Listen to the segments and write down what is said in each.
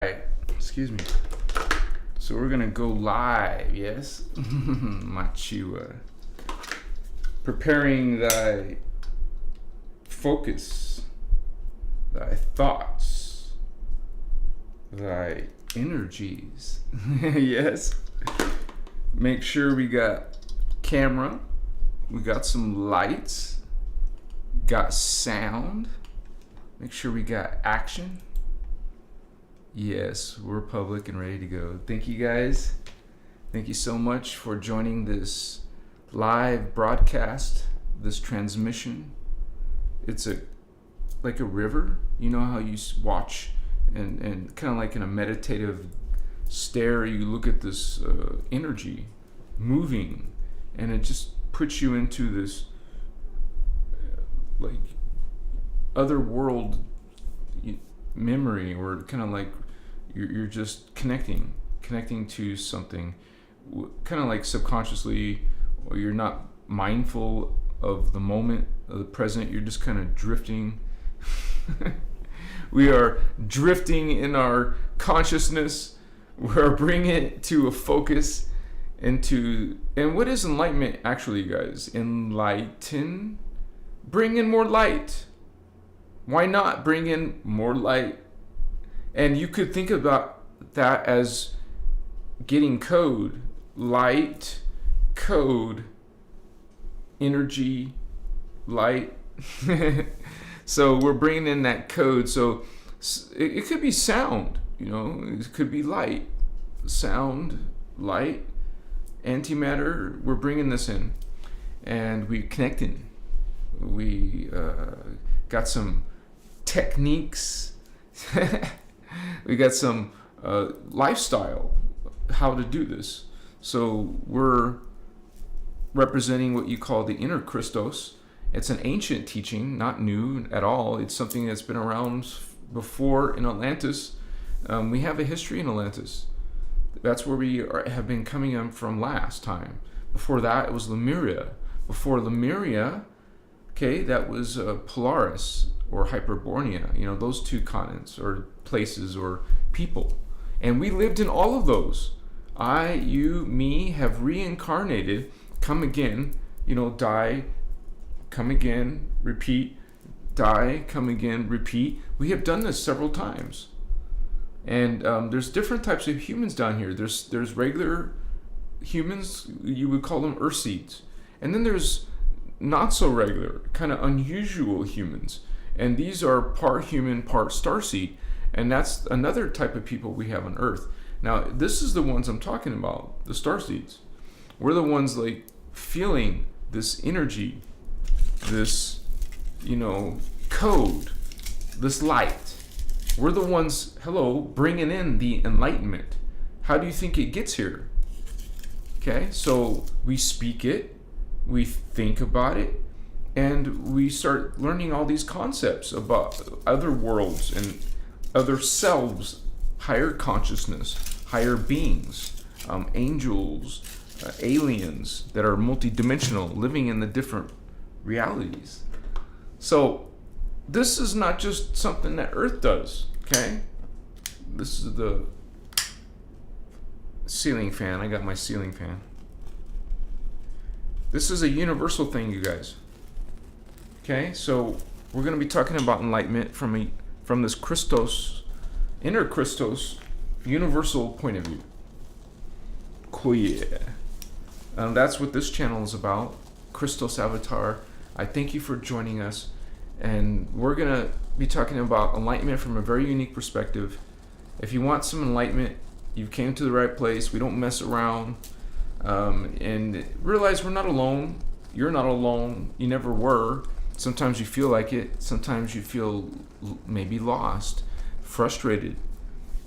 Right, excuse me. So we're gonna go live, yes? Machua. Preparing thy focus, thy thoughts, thy energies. Yes? Make sure we got camera, we got some lights, got sound. Make sure we got action. Yes, we're public and ready to go. Thank you guys. Thank you so much for joining this live broadcast, this transmission. It's like a river. You know how you watch and kind of like in a meditative stare, you look at this energy moving, and it just puts you into this like other world memory, or kind of like you're just connecting to something, kind of like subconsciously, or you're not mindful of the moment, of the present. You're just kind of drifting. We are drifting in our consciousness. We're bringing it to a focus and what is enlightenment actually, guys? Enlighten, bring in more light. Why not bring in more light? And you could think about that as getting code, light, code, energy, light. So we're bringing in that code. So it could be sound, it could be light, sound, light, antimatter. We're bringing this in, and we're connecting. We got some techniques. We got some lifestyle, how to do this. So we're representing what you call the innerchristos. It's an ancient teaching, not new at all. It's something that's been around before in Atlantis. We have a history in Atlantis. That's where we have been coming in from last time. Before that, it was Lemuria. Before Lemuria, okay, that was Polaris or Hyperborea, those two continents or places or people. And we lived in all of those. I, you, me have reincarnated, come again, die, come again, repeat, die, come again, repeat. We have done this several times. And there's different types of humans down here. There's regular humans, you would call them earth seeds. And then there's not so regular, kind of unusual humans. And these are part human, part starseed. And that's another type of people we have on Earth. Now, this is the ones I'm talking about, the starseeds. We're the ones like feeling this energy, this, code, this light. We're the ones, bringing in the enlightenment. How do you think it gets here? Okay, so we speak it, we think about it, and we start learning all these concepts about other worlds and other selves, higher consciousness, higher beings, angels, aliens that are multidimensional, living in the different realities. So this is not just something that Earth does, okay? This is the ceiling fan. I got my ceiling fan. This is a universal thing, you guys. Okay, so we're going to be talking about enlightenment from this Christos, innerchristos, universal point of view. Cool, yeah. That's what this channel is about, Christos Avatar. I thank you for joining us, and we're going to be talking about enlightenment from a very unique perspective. If you want some enlightenment, you've came to the right place. We don't mess around, and realize we're not alone. You're not alone. You never were. Sometimes you feel like it. Sometimes you feel maybe lost, frustrated.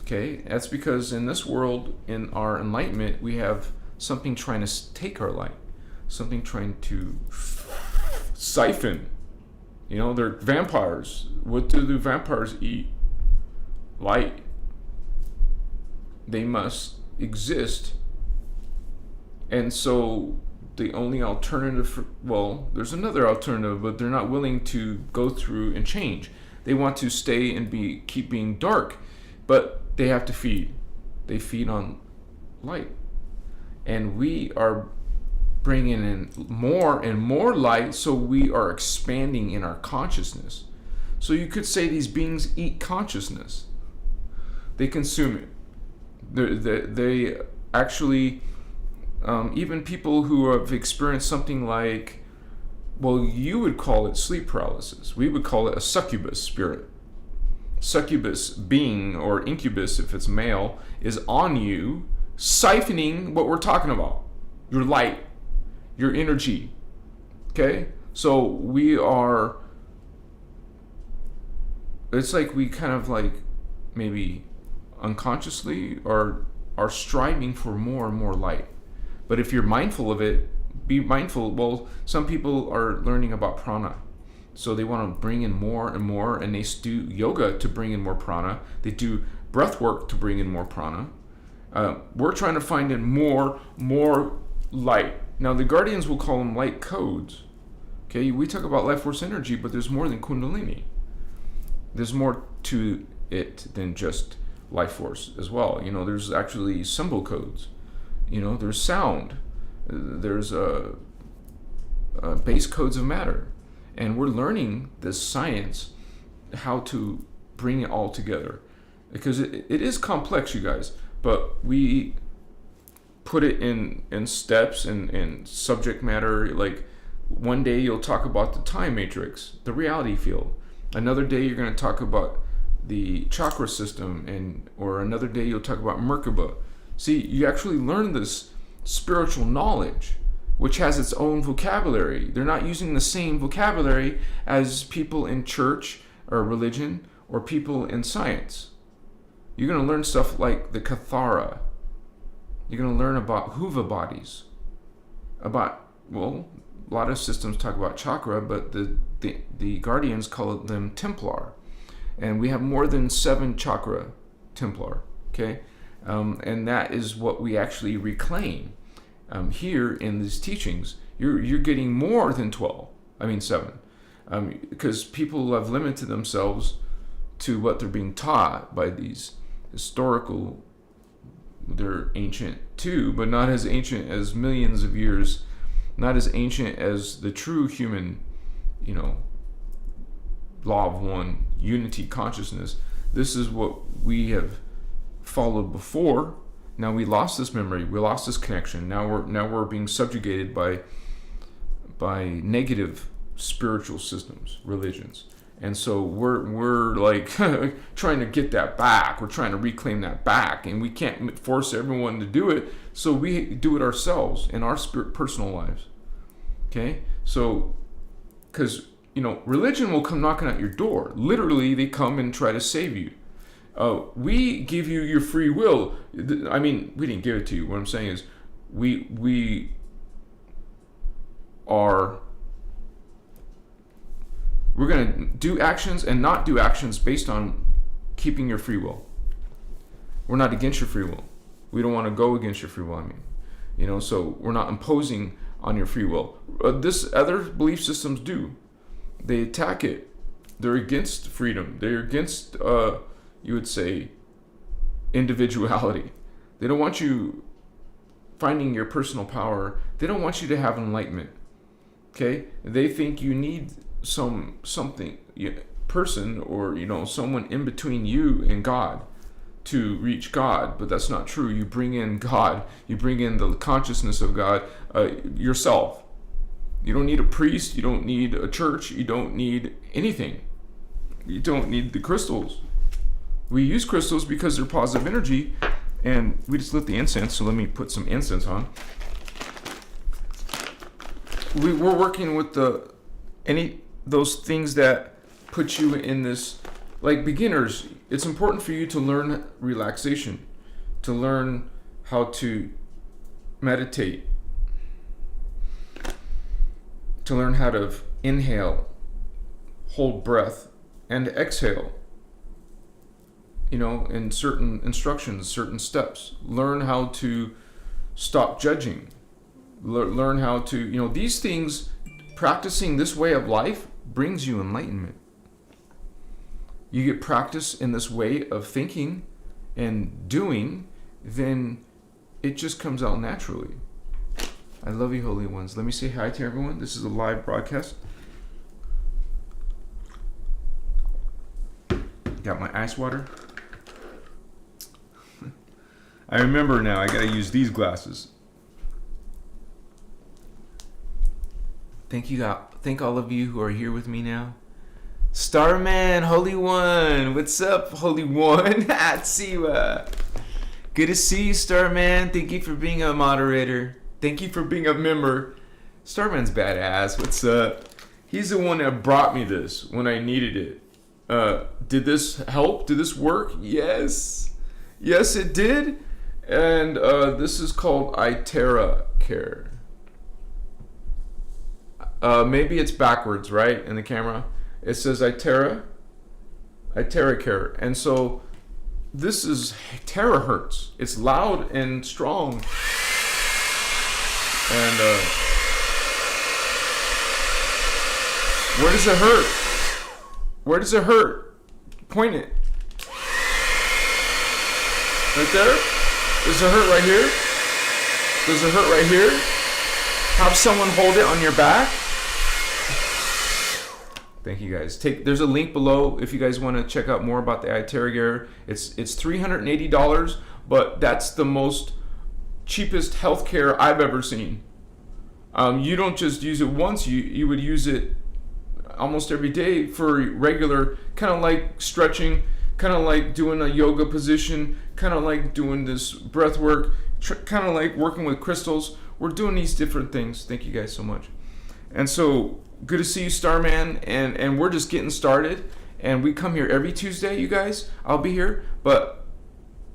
Okay? That's because in this world, in our enlightenment, we have something trying to take our light. Something trying to siphon. They're vampires. What do the vampires eat? Light. They must exist. And so the only alternative, there's another alternative, but they're not willing to go through and change. They want to stay and keep being dark. But they have to feed? They feed on light. And we are bringing in more and more light, so we are expanding in our consciousness. So you could say these beings eat consciousness. They consume it. They actually, even people who have experienced something like, well, you would call it sleep paralysis. We would call it a succubus spirit. Succubus being, or incubus if it's male, is on you, siphoning what we're talking about. Your light, your energy. Okay? So we are, it's like we kind of like maybe unconsciously are striving for more and more light. But if you're mindful of it, be mindful. Well, some people are learning about prana. So they want to bring in more and more, and they do yoga to bring in more prana. They do breath work to bring in more prana. We're trying to find in more light. Now, the Guardians will call them light codes. Okay, we talk about life force energy, but there's more than Kundalini. There's more to it than just life force as well. There's actually symbol codes. There's sound. There's base codes of matter. And we're learning this science, how to bring it all together. Because it is complex, you guys. But we put it in steps and subject matter. Like one day you'll talk about the time matrix, the reality field. Another day you're going to talk about the chakra system, or another day you'll talk about Merkaba. See, you actually learn this spiritual knowledge, which has its own vocabulary. They're not using the same vocabulary as people in church or religion or people in science. You're going to learn stuff like the Kathara. You're going to learn about Huva bodies. A lot of systems talk about chakra, but the Guardians call them Templar. And we have more than 7 chakra Templar, okay? And that is what we actually reclaim. Here in these teachings, you're getting more than 7, because people have limited themselves to what they're being taught by these historical. They're ancient too, but not as ancient as millions of years, not as ancient as the true human, law of one, unity consciousness. This is what we have followed before. Now we lost this memory, we lost this connection. Now we're being subjugated by negative spiritual systems, religions. And so we're like trying to get that back. We're trying to reclaim that back, and we can't force everyone to do it. So we do it ourselves in our personal lives. Okay? So, because religion will come knocking at your door. Literally, they come and try to save you. We give you your free will. I mean, we didn't give it to you. What I'm saying is, we're going to do actions and not do actions based on keeping your free will. We're not against your free will. We don't want to go against your free will, so we're not imposing on your free will. This other belief systems do. They attack it. They're against freedom. They're against, you would say, individuality. They don't want you finding your personal power. They don't want you to have enlightenment. Okay? They think you need something, person, or someone in between you and God to reach God, but that's not true. You bring in God. You bring in the consciousness of God yourself. You don't need a priest. You don't need a church. You don't need anything. You don't need the crystals. We use crystals because they're positive energy, and we just lit the incense. So let me put some incense on. We're working with those things that put you in this, like beginners. It's important for you to learn relaxation, to learn how to meditate, to learn how to inhale, hold breath, and exhale. In certain instructions, certain steps. Learn how to stop judging. Learn how to, these things, practicing this way of life brings you enlightenment. You get practice in this way of thinking, and doing, then it just comes out naturally. I love you, holy ones. Let me say hi to everyone. This is a live broadcast. Got my ice water. I remember now, I gotta use these glasses. Thank all of you who are here with me now. Starman, Holy One, what's up, Holy One? Hatsiwa. Good to see you, Starman. Thank you for being a moderator. Thank you for being a member. Starman's badass. What's up? He's the one that brought me this when I needed it. Did this help? Did this work? Yes. Yes, it did. And this is called iTeraCare. Maybe it's backwards, right? In the camera. It says iTeraCare. And so this is terahertz. It's loud and strong. And where does it hurt? Where does it hurt? Point it. Right there? Does it hurt right here? Does it hurt right here? Have someone hold it on your back. Thank you guys. There's a link below if you guys want to check out more about the iTeraCare. It's $380, but that's the most cheapest healthcare I've ever seen. You don't just use it once, you would use it almost every day for regular, kind of like stretching, kind of like doing a yoga position, kind of like doing this breath work, kind of like working with crystals. We're doing these different things. Thank you guys so much. And so good to see you, Starman, and we're just getting started, and we come here every Tuesday, you guys. I'll be here, but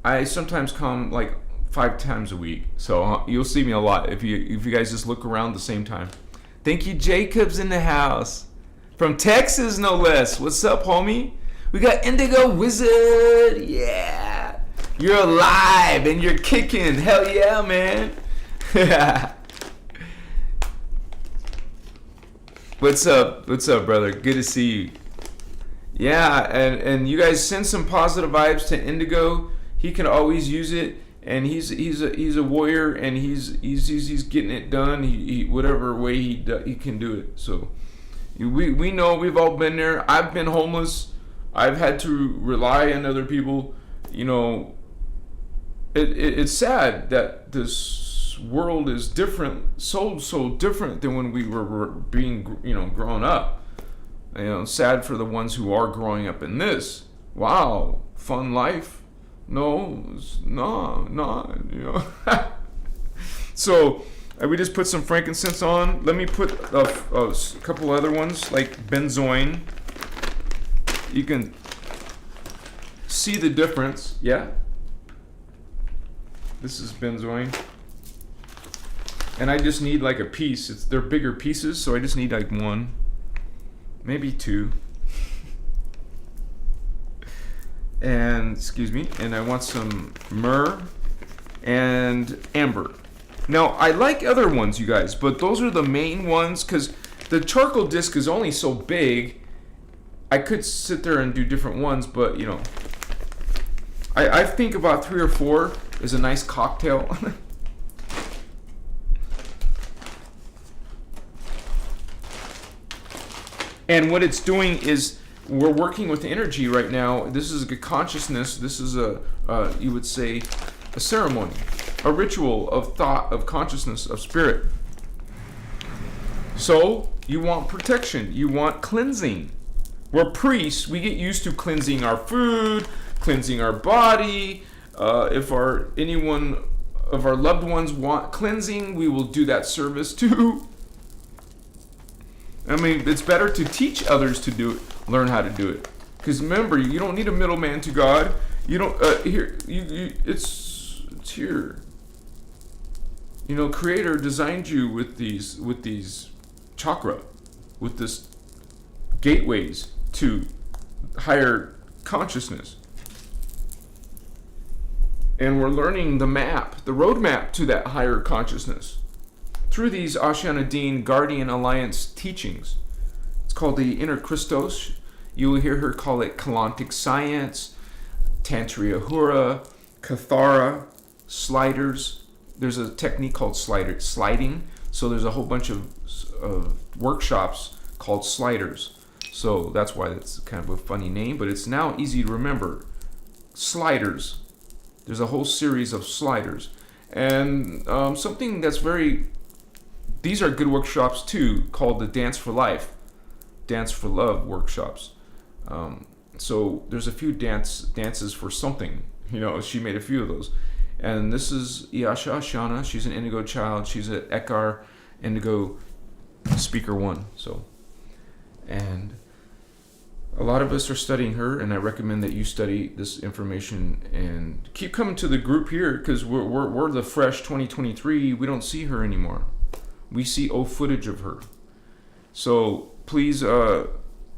I sometimes come like 5 times a week, so you'll see me a lot if you guys just look around the same time. Thank you, Jacob's in the house from Texas, no less. What's up, homie? We got Indigo Wizard. Yeah, you're alive and you're kicking. Hell yeah, man. What's up, brother? Good to see you. Yeah, and you guys send some positive vibes to Indigo. He can always use it. And he's a warrior, and he's getting it done. He whatever way he can do it. So we know, we've all been there. I've been homeless. I've had to rely on other people. You know, it's sad that this world is different, so different than when we were being grown up. You know, sad for the ones who are growing up in this. Wow, fun life. No, it's not, you know. So we just put some frankincense on. Let me put a couple other ones like benzoin. You can see the difference. Yeah. This is benzoin. And I just need like a piece. They're bigger pieces, so I just need like 1, maybe 2. And excuse me, and I want some myrrh and amber. Now I like other ones, you guys, but those are the main ones because the charcoal disc is only so big. I could sit there and do different ones, but you know, I think about 3 or 4 is a nice cocktail. And what it's doing is, we're working with energy right now. This is a consciousness. This is you would say, a ceremony, a ritual of thought, of consciousness, of spirit. So you want protection. You want cleansing. We're priests. We get used to cleansing our food, cleansing our body. If anyone of our loved ones want cleansing, we will do that service too. I mean, it's better to teach others to do it. Learn how to do it, because remember, you don't need a middleman to God. You don't it's here. You know, Creator designed you with these chakra, with this gateways to higher consciousness, and we're learning the roadmap to that higher consciousness through these Ashana Dean Guardian Alliance teachings. It's called the innerchristos. You will hear her call it Kalantic science. Tantriahura, Kathara, sliders. There's a technique called sliding. So there's a whole bunch of workshops called sliders. So that's why it's kind of a funny name, but it's now easy to remember. Sliders. There's a whole series of sliders. And something that's these are good workshops too, called the Dance for Life, Dance for Love workshops. So there's a few dances for something. She made a few of those. And this is Iyasha Shana. She's an Indigo child. She's an Ekar Indigo Speaker 1. And a lot of us are studying her, and I recommend that you study this information and keep coming to the group here, because we're the fresh 2023. We don't see her anymore. We see old footage of her. So please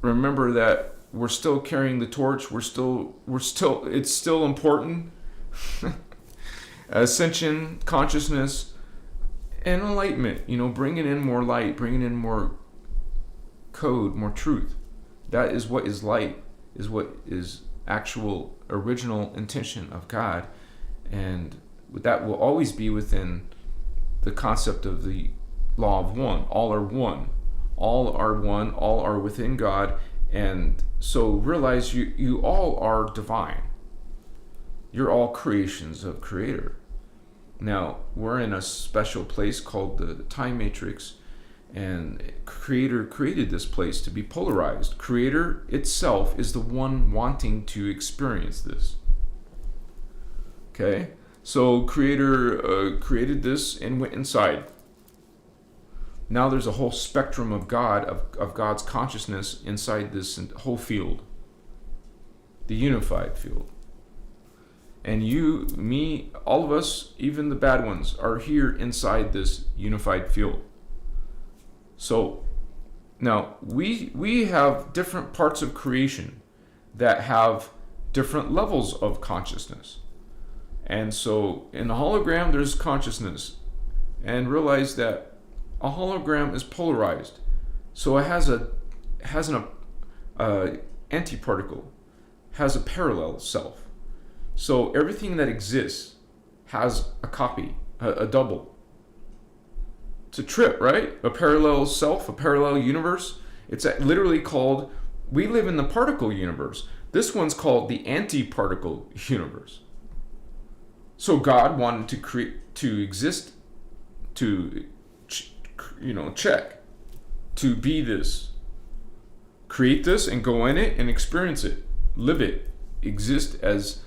remember that we're still carrying the torch. It's still important. Ascension, consciousness, and enlightenment. Bringing in more light, bringing in more code, more truth. That is what is light, is what is actual original intention of God. And that will always be within the concept of the law of one. All are one. All are one. All are within God. And so realize you all are divine. You're all creations of Creator. Now, we're in a special place called the time matrix, and Creator created this place to be polarized. Creator itself is the one wanting to experience this. Okay? So Creator created this and went inside. Now there's a whole spectrum of God, of God's consciousness inside this whole field. The unified field. And you, me, all of us, even the bad ones, are here inside this unified field. So now we have different parts of creation that have different levels of consciousness. And so in the hologram there's consciousness. And realize that a hologram is polarized. So it has an antiparticle, has a parallel self. So everything that exists has a copy, a double. It's a trip, right? A parallel self, a parallel universe. It's literally called, we live in the particle universe. This one's called the antiparticle universe. So God wanted to create, to exist, to, check, to be this. Create this and go in it and experience it. Live it. Exist as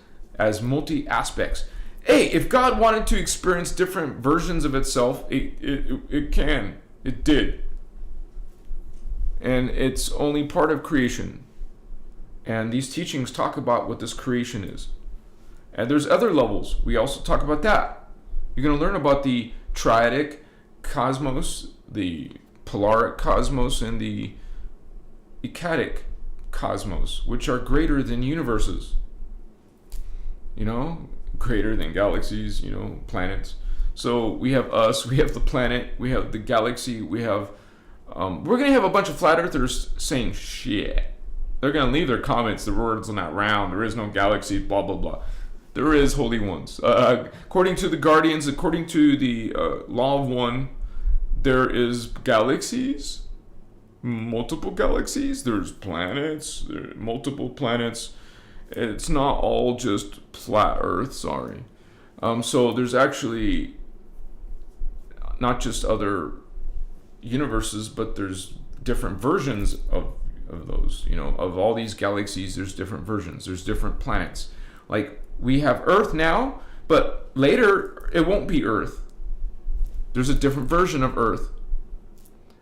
multi aspects. Hey, if God wanted to experience different versions of itself, it can. It did. And it's only part of creation. And these teachings talk about what this creation is. And there's other levels. We also talk about that. You're going to learn about the triadic cosmos, the polaric cosmos, and the ecadic cosmos, which are greater than universes. Greater than galaxies, planets. So we have us, we have the planet, we have the galaxy, we have, we're going to have a bunch of flat earthers saying shit. They're going to leave their comments, the world's not round, there is no galaxy, blah, blah, blah. There is holy ones. According to the Guardians, according to the law of one, there is galaxies, multiple galaxies, there's planets, there are multiple planets. It's not all just flat Earth, sorry. So there's actually not just other universes, but there's different versions of those. Of all these galaxies, there's different versions. There's different planets. Like, we have Earth now, but later it won't be Earth. There's a different version of Earth,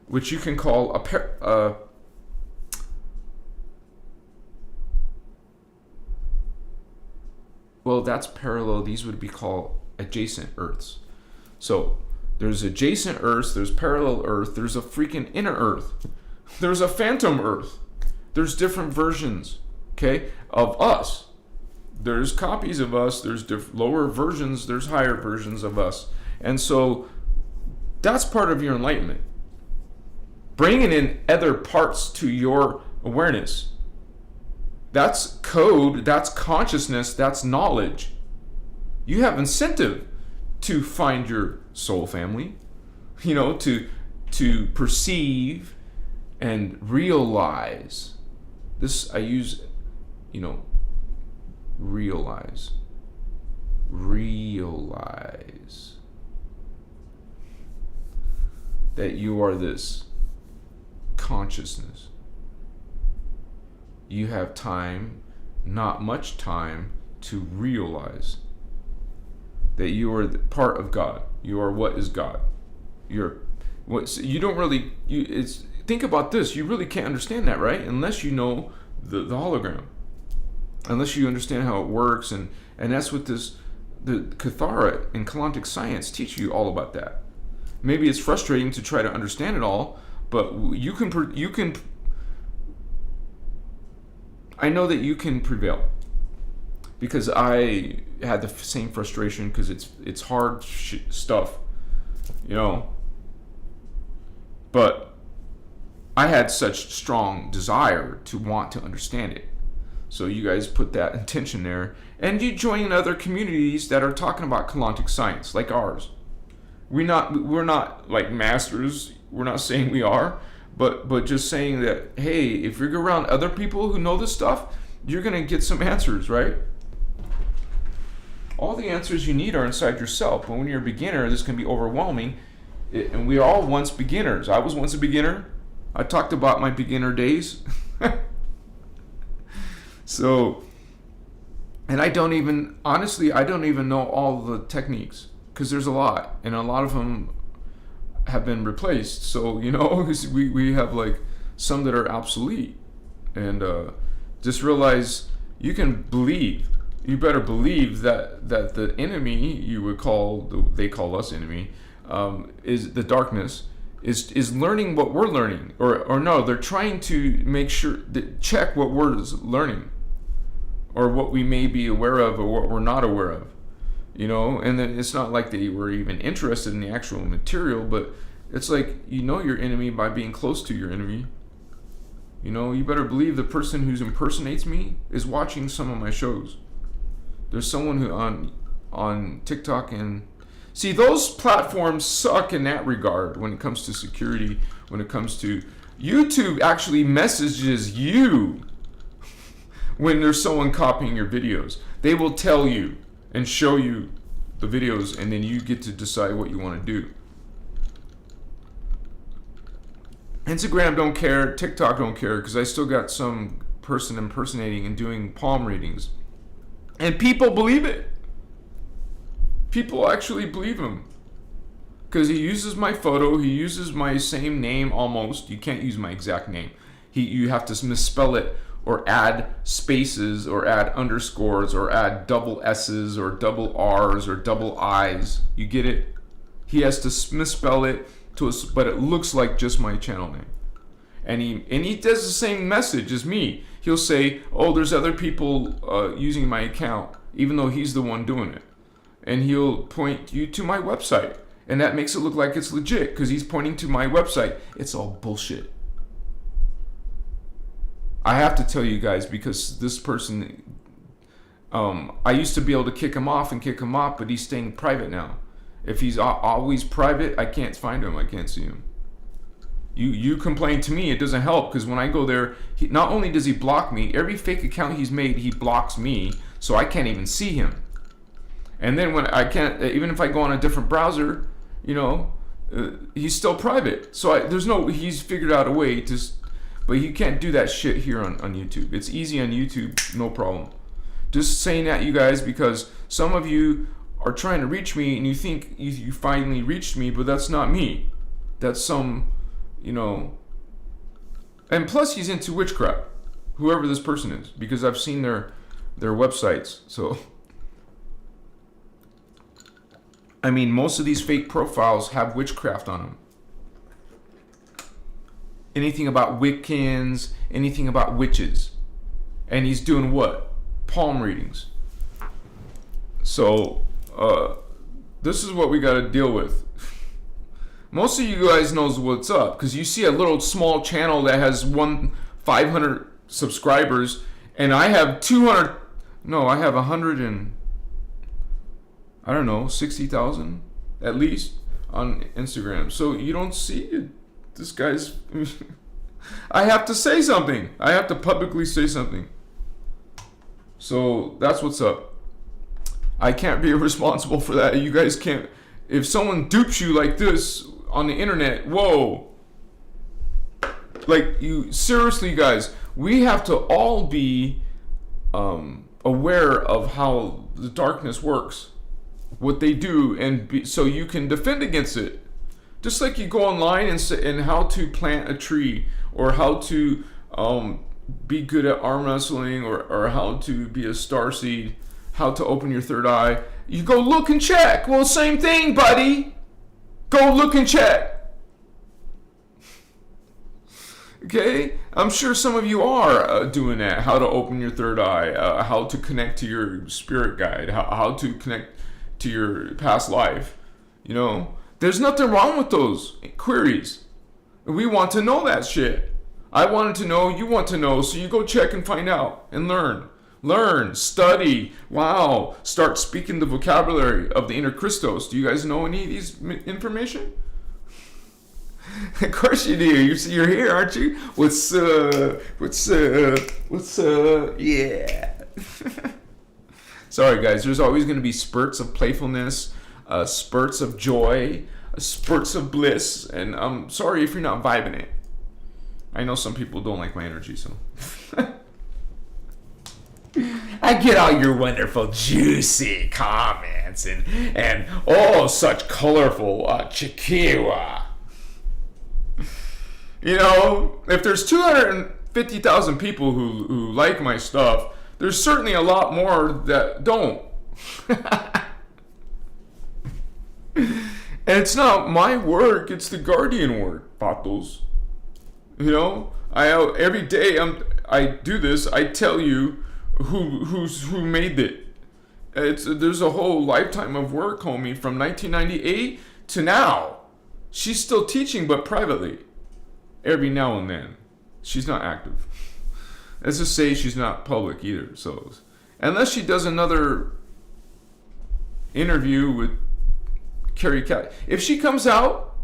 which you can call well, that's parallel. These would be called adjacent Earths. So there's adjacent Earths, there's parallel Earth, there's a freaking inner Earth, there's a phantom Earth. There's different versions, okay, of us. There's copies of us, there's lower versions, there's higher versions of us. And so that's part of your enlightenment. Bringing in other parts to your awareness. That's code, that's consciousness, that's knowledge. You have incentive to find your soul family, to perceive and realize. This I use, realize that you are this consciousness. You have time, not much time, to realize that you are part of God. You are what is God. Think about this. You really can't understand that, right? Unless you know the hologram. Unless you understand how it works, and that's what the Kathara and Kalantic science teach you all about that. Maybe it's frustrating to try to understand it all, but you can. I know that you can prevail, because I had the same frustration, because it's hard stuff, But I had such strong desire to want to understand it. So you guys put that intention there, and you join other communities that are talking about Kalantic science, like ours. We're not like masters. We're not saying we are, but just saying that, hey, if you're around other people who know this stuff, you're gonna get some answers, right? All the answers you need are inside yourself. But when you're a beginner, this can be overwhelming. And we are all once beginners. I was once a beginner. I talked about my beginner days. So, and I don't even know all the techniques, because there's a lot, and a lot of them have been replaced. So, we have like some that are obsolete. And just realize you better believe that the enemy, they call us enemy, is the darkness, is learning what we're learning, or no, they're trying to make sure check what we're learning, or what we may be aware of, or what we're not aware of, and then it's not like they were even interested in the actual material, but it's like, your enemy by being close to your enemy. You better believe the person who impersonates me is watching some of my shows. There's someone who on TikTok, and see, those platforms suck in that regard when it comes to security, when it comes to YouTube actually messages you when there's someone copying your videos. They will tell you and show you the videos, and then you get to decide what you want to do. Instagram don't care, TikTok don't care, because I still got some person impersonating and doing palm readings. And people believe it. People actually believe him. Because he uses my photo, he uses my same name almost. You can't use my exact name. You have to misspell it, or add spaces, or add underscores, or add double S's, or double R's, or double I's. You get it? He has to misspell it, but it looks like just my channel name. And he does the same message as me. He'll say, oh, there's other people using my account, even though he's the one doing it. And he'll point you to my website. And that makes it look like it's legit, because he's pointing to my website. It's all bullshit. I have to tell you guys, because this person, I used to be able to kick him off, but he's staying private now. If he's always private, I can't find him. I can't see him. You complain to me, it doesn't help, because when I go there, not only does he block me, every fake account he's made, he blocks me, so I can't even see him. And then when I can't, even if I go on a different browser, he's still private. So he's figured out a way to, but you can't do that shit here on YouTube. It's easy on YouTube, no problem. Just saying that, you guys, because some of you are trying to reach me, and you think you finally reached me, but that's not me. That's some, and plus he's into witchcraft, whoever this person is, because I've seen their websites. So, I mean, most of these fake profiles have witchcraft on them. Anything about Wiccans, anything about witches. And he's doing what? Palm readings. So, this is what we got to deal with. Most of you guys knows what's up, because you see a little small channel that has 500 subscribers, And I have 200. No, I have 100 and I don't know, 60,000 at least on Instagram. So you don't see it. This guy's. I have to say something. I have to publicly say something. So that's what's up. I can't be responsible for that. You guys can't. If someone dupes you like this on the internet, whoa. Like, you, seriously, guys, we have to all be aware of how the darkness works, what they do, and so you can defend against it. Just like you go online and how to plant a tree, or how to be good at arm wrestling, or how to be a starseed, how to open your third eye. You go look and check. Well, same thing, buddy. Go look and check. Okay? I'm sure some of you are doing that. How to open your third eye, how to connect to your spirit guide, how to connect to your past life. You know, there's nothing wrong with those queries. We want to know that shit. I wanted to know, you want to know, so you go check and find out and learn. Learn, study, wow, start speaking the vocabulary of the innerchristos. Do you guys know any of these information? Of course you do. You're here, aren't you? What's up? Yeah. Sorry, guys. There's always going to be spurts of playfulness, spurts of joy, spurts of bliss, and I'm sorry if you're not vibing it. I know some people don't like my energy, so. I get all your wonderful, juicy comments and oh, such colorful chikiwa. You know, if there's 250,000 people who like my stuff, there's certainly a lot more that don't. And it's not my work, it's the guardian work, patos. You know, every day I do this, I tell you who made it. There's a whole lifetime of work, homie, from 1998 to now. She's still teaching, but privately. Every now and then. She's not active. Let's just say she's not public either. So, unless she does another interview with Carrie Cassidy. If she comes out,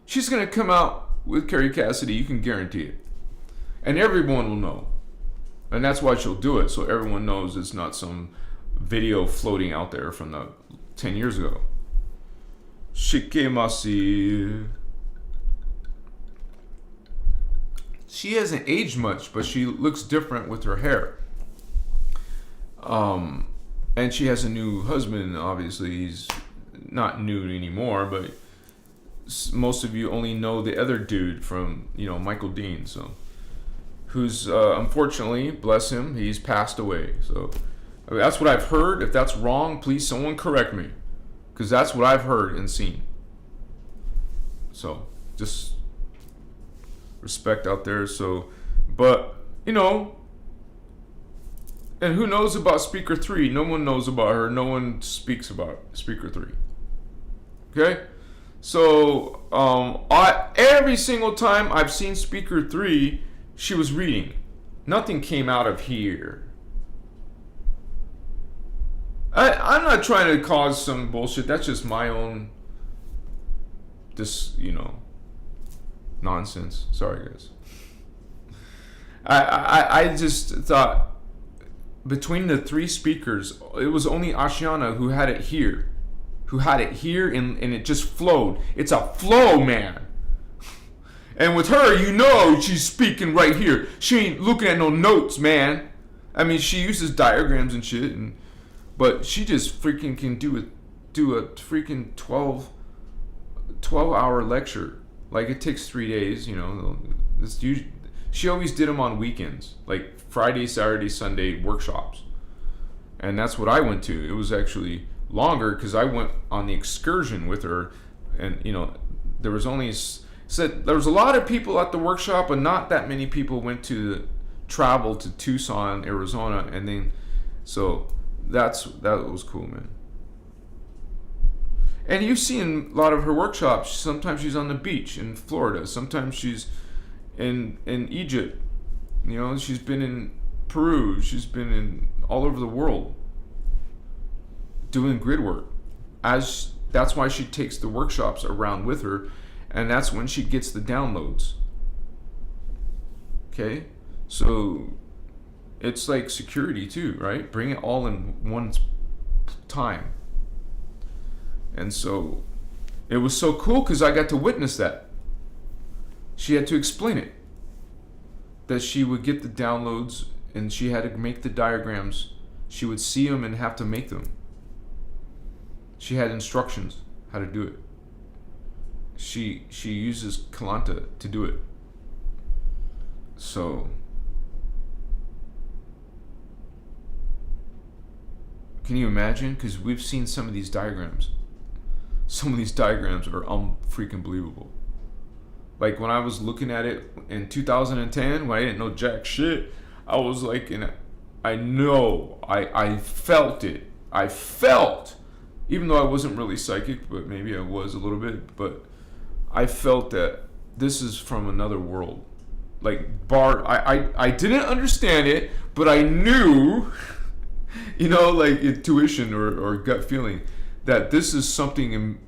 she's going to come out with Carrie Cassidy. You can guarantee it. And everyone will know. And that's why she'll do it. So everyone knows it's not some video floating out there from 10 years ago. Shikemasi. She hasn't aged much, but she looks different with her hair. And she has a new husband, obviously. He's not new anymore, but most of you only know the other dude from, Michael Dean, so. Who's, unfortunately, bless him, he's passed away. So, that's what I've heard. If that's wrong, please someone correct me. Because that's what I've heard and seen. So, just respect out there. So, but, and who knows about Speaker 3? No one knows about her. No one speaks about Speaker 3. Okay? So, every single time I've seen Speaker 3, she was reading. Nothing came out of here. I'm not trying to cause some bullshit. That's just my own, nonsense. Sorry, guys. I just thought between the three speakers, it was only Ashiana who had it here. And it just flowed. It's a flow, man. And with her, she's speaking right here. She ain't looking at no notes, man. I mean, she uses diagrams and shit, but she just freaking can do a freaking 12-hour lecture. Like, it takes 3 days, It's usually, she always did them on weekends, like Friday, Saturday, Sunday workshops. And that's what I went to. It was actually longer because I went on the excursion with her, and there was a lot of people at the workshop, but not that many people went to travel to Tucson, Arizona, and then so that was cool, man. And you've seen a lot of her workshops. Sometimes she's on the beach in Florida. Sometimes she's in Egypt. She's been in Peru. She's been in all over the world doing grid work. That's why she takes the workshops around with her, and that's when she gets the downloads. Okay, so it's like security too, right? Bring it all in one time. And so it was so cool because I got to witness that. She had to explain it, that she would get the downloads and she had to make the diagrams. She would see them and have to make them. She had instructions how to do it. She uses Kalanta to do it. So can you imagine? Because we've seen some of these diagrams. Some of these diagrams are freaking believable. Like when I was looking at it in 2010, when I didn't know jack shit, I was like, I felt it. I felt, even though I wasn't really psychic, but maybe I was a little bit, but I felt that this is from another world. Like I didn't understand it, but I knew, like intuition or gut feeling, that this is something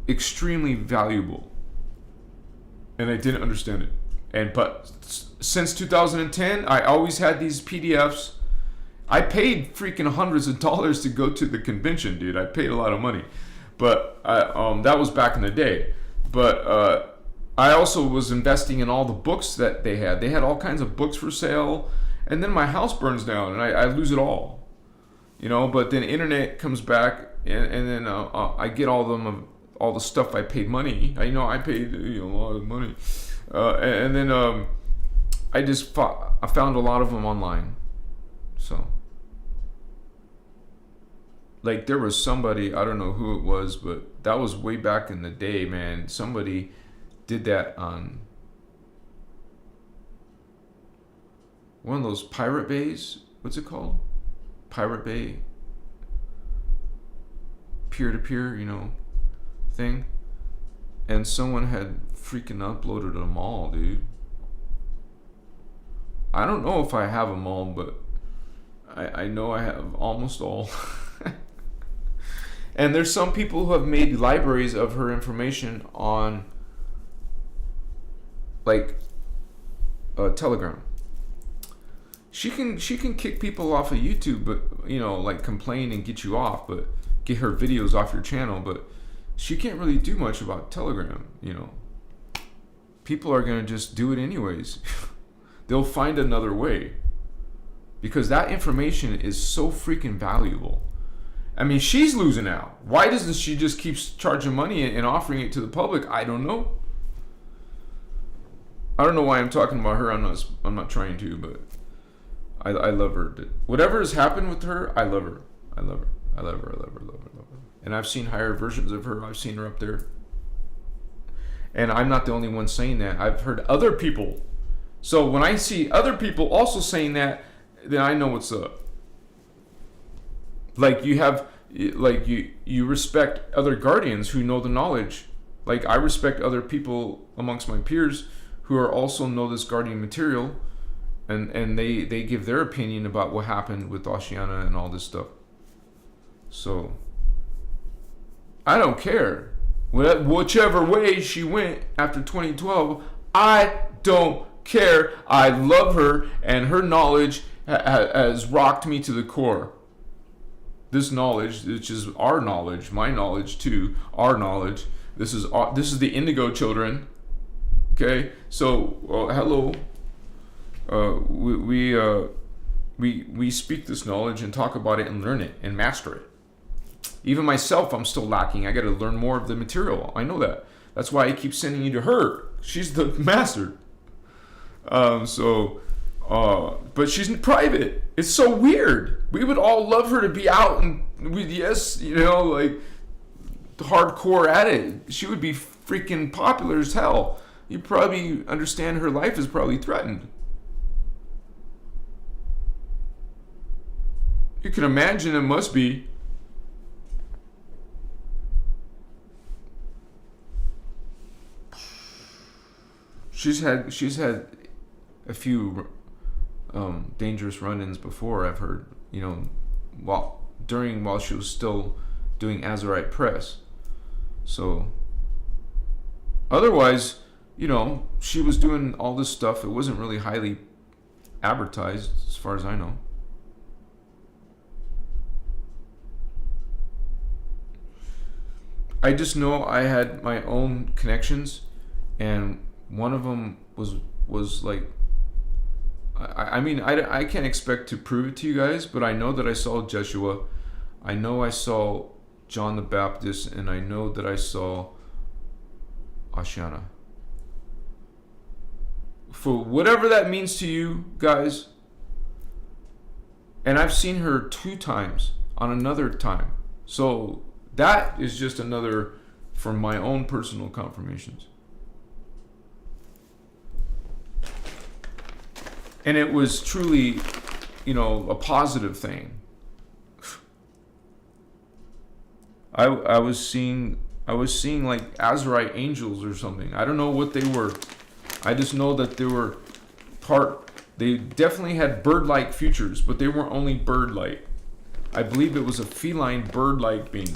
extremely valuable, and I didn't understand it. But since 2010, I always had these PDFs. I paid freaking hundreds of dollars to go to the convention, dude. I paid a lot of money, but that was back in the day. But I also was investing in all the books that they had. They had all kinds of books for sale, and then my house burns down, and I lose it all. But then internet comes back, and then I get all the stuff I paid money. I paid a lot of money, and then I found a lot of them online. So, like, there was somebody, I don't know who it was, but that was way back in the day, man. Somebody did that on one of those pirate bays. What's it called? Pirate Bay. Peer-to-peer, thing. And someone had freaking uploaded them all, dude. I don't know if I have them all, but I know I have almost all. And there's some people who have made libraries of her information on, like, Telegram. She can kick people off of YouTube, but like complain and get you off, but get her videos off your channel, but she can't really do much about Telegram. People are gonna just do it anyways. They'll find another way, because that information is so freaking valuable. I mean, she's losing out. Why doesn't she just keep charging money and offering it to the public? I don't know. I don't know why I'm talking about her. I'm not trying to, but I love her. Whatever has happened with her, I love her. I love her. I love her. I love her. I love her. I love her. And I've seen higher versions of her. I've seen her up there. And I'm not the only one saying that. I've heard other people. So when I see other people also saying that, then I know what's up. Like you respect other guardians who know the knowledge. Like I respect other people amongst my peers who are also know this guardian material, and they give their opinion about what happened with Oceana and all this stuff. So I don't care. Whichever way she went after 2012, I don't care. I love her, and her knowledge has rocked me to the core. This knowledge, which is our knowledge, my knowledge too, our knowledge. This is the indigo children. Okay, so hello. We speak this knowledge and talk about it and learn it and master it. Even myself, I'm still lacking. I got to learn more of the material. I know that. That's why I keep sending you to her. She's the master. But she's private. It's so weird. We would all love her to be out and like hardcore at it. She would be freaking popular as hell. You probably understand her life is probably threatened. You can imagine it must be. She's had a few dangerous run-ins before. I've heard, while she was still doing Azurite press. So otherwise, she was doing all this stuff. It wasn't really highly advertised, as far as I know. I just know I had my own connections, and one of them was like, I can't expect to prove it to you guys, but I know that I saw Jeshua, I know I saw John the Baptist, and I know that I saw Ashana. For whatever that means to you guys, and I've seen her 2 times on another time. So that is just another from my own personal confirmations. And it was truly, a positive thing. I was seeing like Azurite angels or something. I don't know what they were. I just know that they were they definitely had bird-like features, but they weren't only bird-like. I believe it was a feline bird-like being.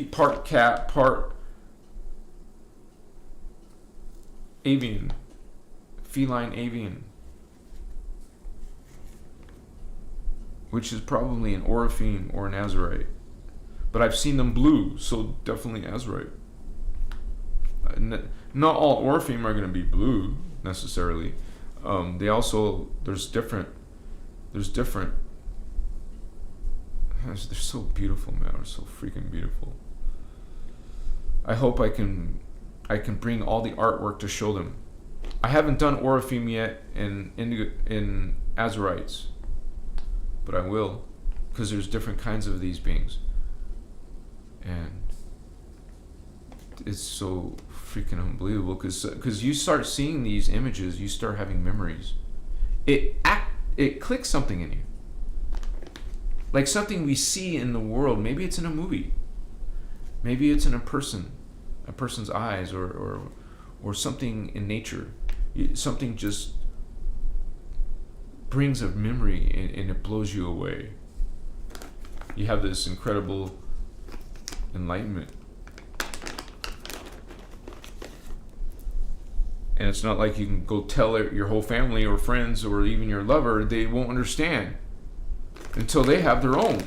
Part cat, part avian. Feline avian. Which is probably an Orifeme or an Azurite. But I've seen them blue, so definitely Azurite. Not all Orifeme are going to be blue, necessarily. There's different. They're so beautiful, man. They're so freaking beautiful. I hope I can bring all the artwork to show them. I haven't done Orifeme yet in Azurites, but I will, because there's different kinds of these beings, and it's so freaking unbelievable. Because you start seeing these images, you start having memories. It clicks something in you. Like something we see in the world. Maybe it's in a movie. Maybe it's in a person's eyes, or something in nature. Something just brings a memory and it blows you away. You have this incredible enlightenment. And it's not like you can go tell your whole family or friends or even your lover. They won't understand until they have their own,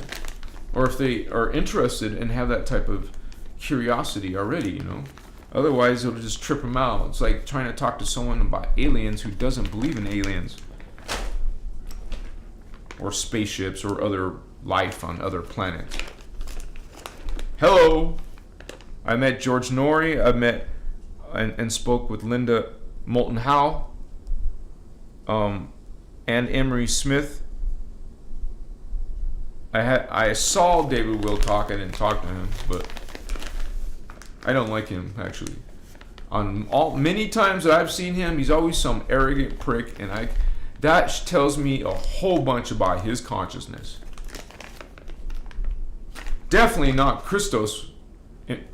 or if they are interested and have that type of curiosity already, Otherwise, it'll just trip them out. It's like trying to talk to someone about aliens who doesn't believe in aliens or spaceships or other life on other planets. Hello, I met George Norrie. I met and spoke with Linda Moulton Howe, and Emery Smith. I saw David Wilcock. I didn't talk to him, but I don't like him, actually. Many times that I've seen him, he's always some arrogant prick, and that tells me a whole bunch about his consciousness. Definitely not Christos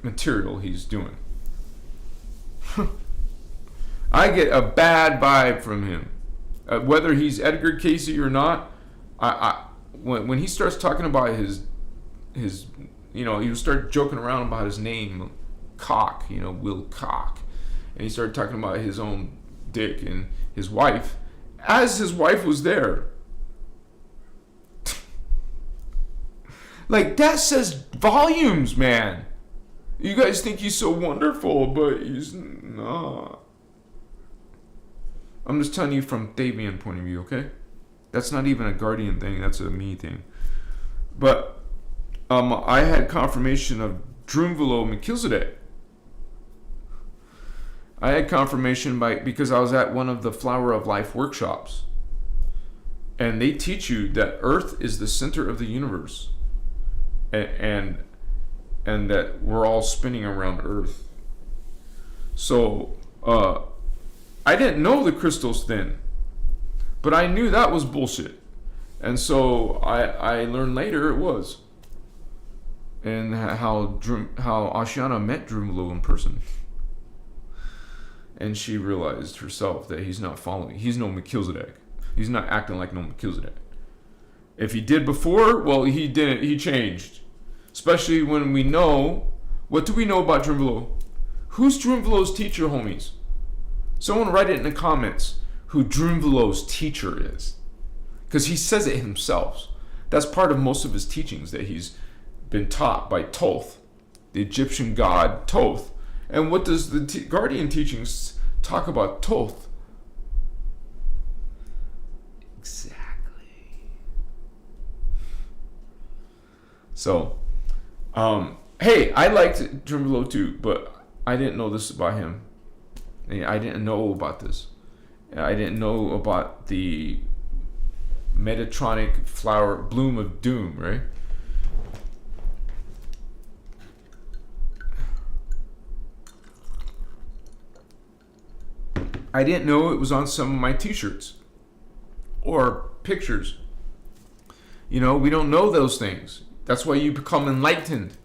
material he's doing. I get a bad vibe from him. Whether he's Edgar Casey or not, when he starts talking about his he'll start joking around about his name, Cock, Will Cock. And he started talking about his own dick and his wife, as his wife was there. Like, that says volumes, man. You guys think he's so wonderful, but he's not. I'm just telling you from Davian point of view, okay? That's not even a guardian thing, that's a me thing. But I had confirmation of Drunvalo Melchizedek. I had confirmation because I was at one of the Flower of Life workshops. And they teach you that Earth is the center of the universe. And that we're all spinning around Earth. So, I didn't know the crystals then. But I knew that was bullshit. And so I learned later it was. And how Ashana met Drunvalo in person. And she realized herself that he's not following. He's no Melchizedek. He's not acting like no Melchizedek. If he did before, well, he didn't. He changed. Especially when we know, what do we know about Drunvalo? Who's Drunvalo's teacher, homies? Someone write it in the comments who Drunvalo's teacher is. Because he says it himself. That's part of most of his teachings, that he's been taught by Thoth, the Egyptian god Thoth. And what does the Guardian teachings talk about Thoth? Exactly. So, hey, I liked Drunvalo too, but I didn't know this about him. I didn't know about this. I didn't know about the Metatronic flower bloom of doom, right? I didn't know it was on some of my t-shirts or pictures. You know, we don't know those things. That's why you become enlightened.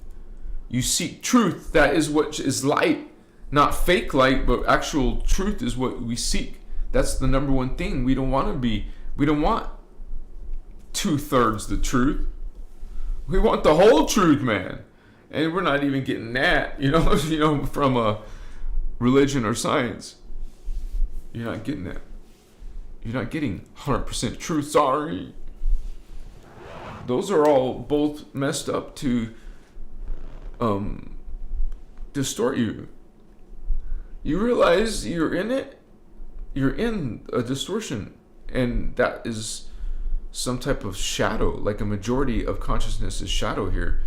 You seek truth. That is what is light. Not fake light, but actual truth is what we seek. That's the number one thing. We don't want 2/3 the truth. We want the whole truth, man. And we're not even getting that, you know, from a religion or science. You're not getting that. You're not getting 100% truth. Sorry. Those are all both messed up to distort you. You realize you're in it. You're in a distortion, and that is some type of shadow. Like a majority of consciousness is shadow here,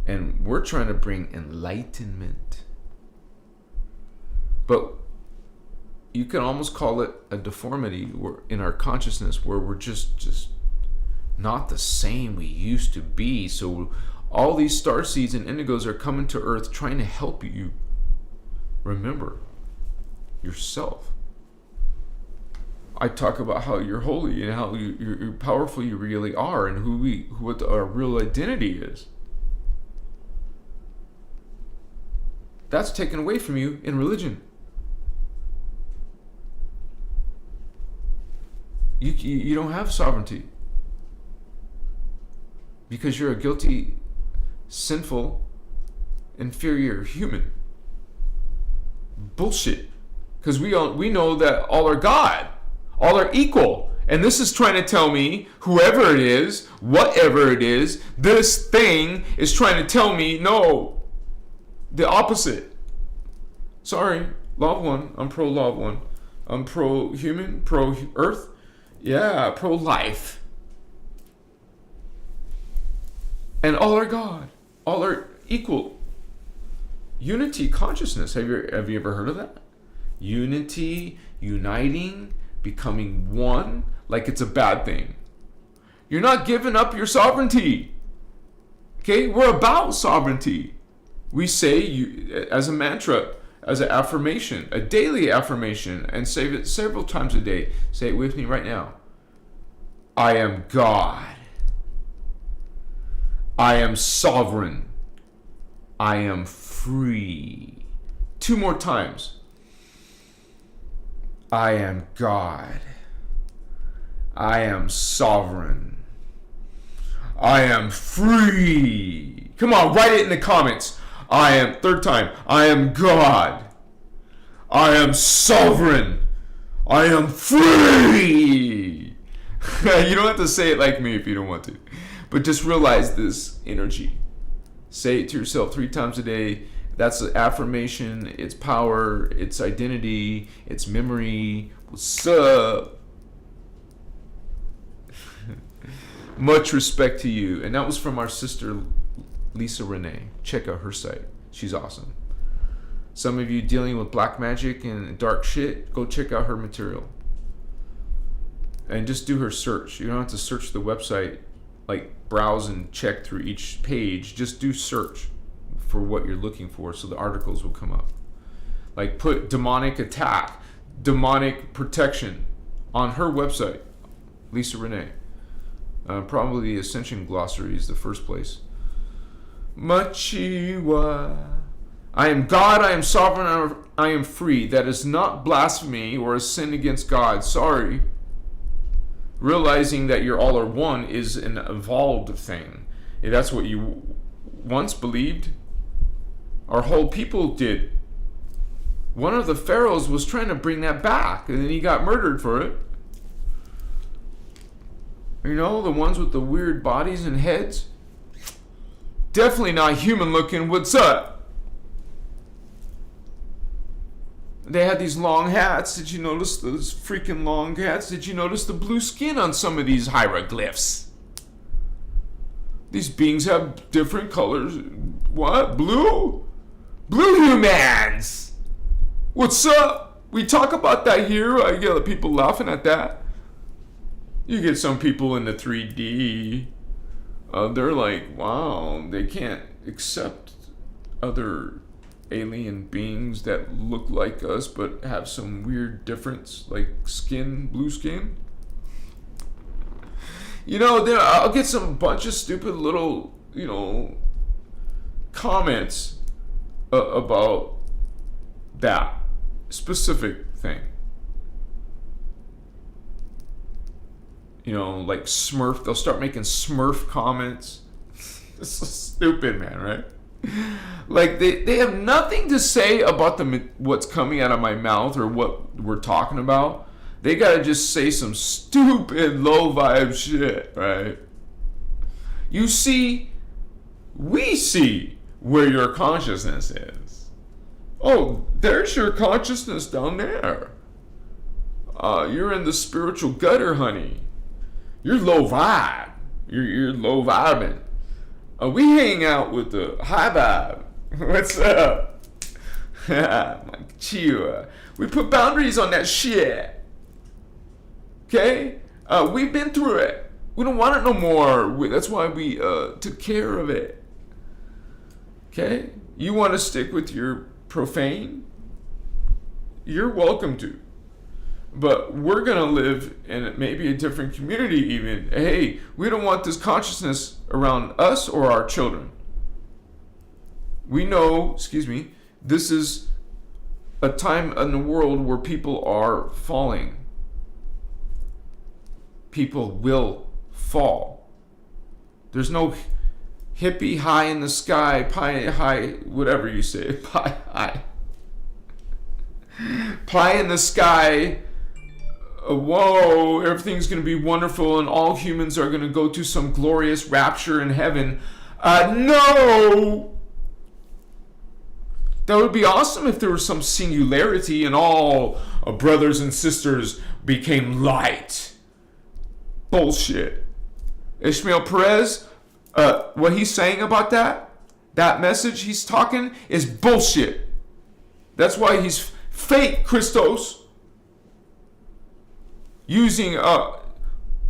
and we're trying to bring enlightenment. But you can almost call it a deformity in our consciousness, where we're just not the same we used to be. So all these star seeds and indigos are coming to Earth trying to help you remember yourself. I talk about how you're holy and how you're powerful you really are, and what our real identity is. That's taken away from you in religion. You don't have sovereignty because you're a guilty, sinful, inferior human. Bullshit. Because we know that all are God, all are equal, and this is trying to tell me, whoever it is, whatever it is, this thing is trying to tell me no, the opposite. Sorry, law of one. I'm pro law of one. I'm pro human, pro earth. Yeah, pro-life. And all are God. All are equal. Unity consciousness. Have you ever heard of that? Unity, uniting, becoming one, like it's a bad thing. You're not giving up your sovereignty. Okay? We're about sovereignty. We say as a mantra, as an affirmation, a daily affirmation, and say it several times a day. Say it with me right now. I am God. I am sovereign. I am free. 2 more times. I am God. I am sovereign. I am free. Come on, write it in the comments. Third time, I am God. I am sovereign. I am free. You don't have to say it like me if you don't want to. But just realize this energy. Say it to yourself 3 times a day. That's an affirmation. It's power. It's identity. It's memory. What's up? Much respect to you. And that was from our sister Lisa Renee. Check out her site. She's awesome. Some of you dealing with black magic and dark shit, go check out her material. And just do her search. You don't have to search the website, like browse and check through each page. Just do search for what you're looking for, so the articles will come up. Like put demonic attack, demonic protection on her website, Lisa Renee. Probably Ascension Glossary is the first place. Machiwa, I am God, I am sovereign, I am free. That is not blasphemy or a sin against God. Sorry. Realizing that you're all are one is an evolved thing. If that's what you once believed, our whole people did. One of the pharaohs was trying to bring that back, and then he got murdered for it. You know, the ones with the weird bodies and heads? Definitely not human looking. What's up? They had these long hats. Did you notice those freaking long hats? Did you notice the blue skin on some of these hieroglyphs? These beings have different colors. What? Blue? Blue humans! What's up? We talk about that here. I get people laughing at that. You get some people in the 3D. They're like, wow, they can't accept other alien beings that look like us but have some weird difference, like skin, blue skin. You know, then I'll get some bunch of stupid little, you know, comments about that specific thing. You know, like Smurf, they'll start making Smurf comments. This is stupid, man, right? Like, they have nothing to say about what's coming out of my mouth or what we're talking about. They gotta just say some stupid low vibe shit, right? You see, we see where your consciousness is. Oh, there's your consciousness down there. You're in the spiritual gutter, honey. You're low vibe. You're low vibing. We hang out with the high vibe. What's up? Chill. We put boundaries on that shit. Okay? We've been through it. We don't want it no more. That's why we took care of it. Okay? You want to stick with your profane? You're welcome to. But we're going to live in maybe a different community even. Hey, we don't want this consciousness around us or our children. We know, this is a time in the world where people are falling. People will fall. There's no hippie high in the sky, pie high, whatever you say, pie high. Pie in the sky. Whoa, everything's going to be wonderful and all humans are going to go to some glorious rapture in heaven. No! That would be awesome if there was some singularity and all brothers and sisters became light. Bullshit. Ishmael Perez, what he's saying about that message he's talking is bullshit. That's why he's fake Christos. Using,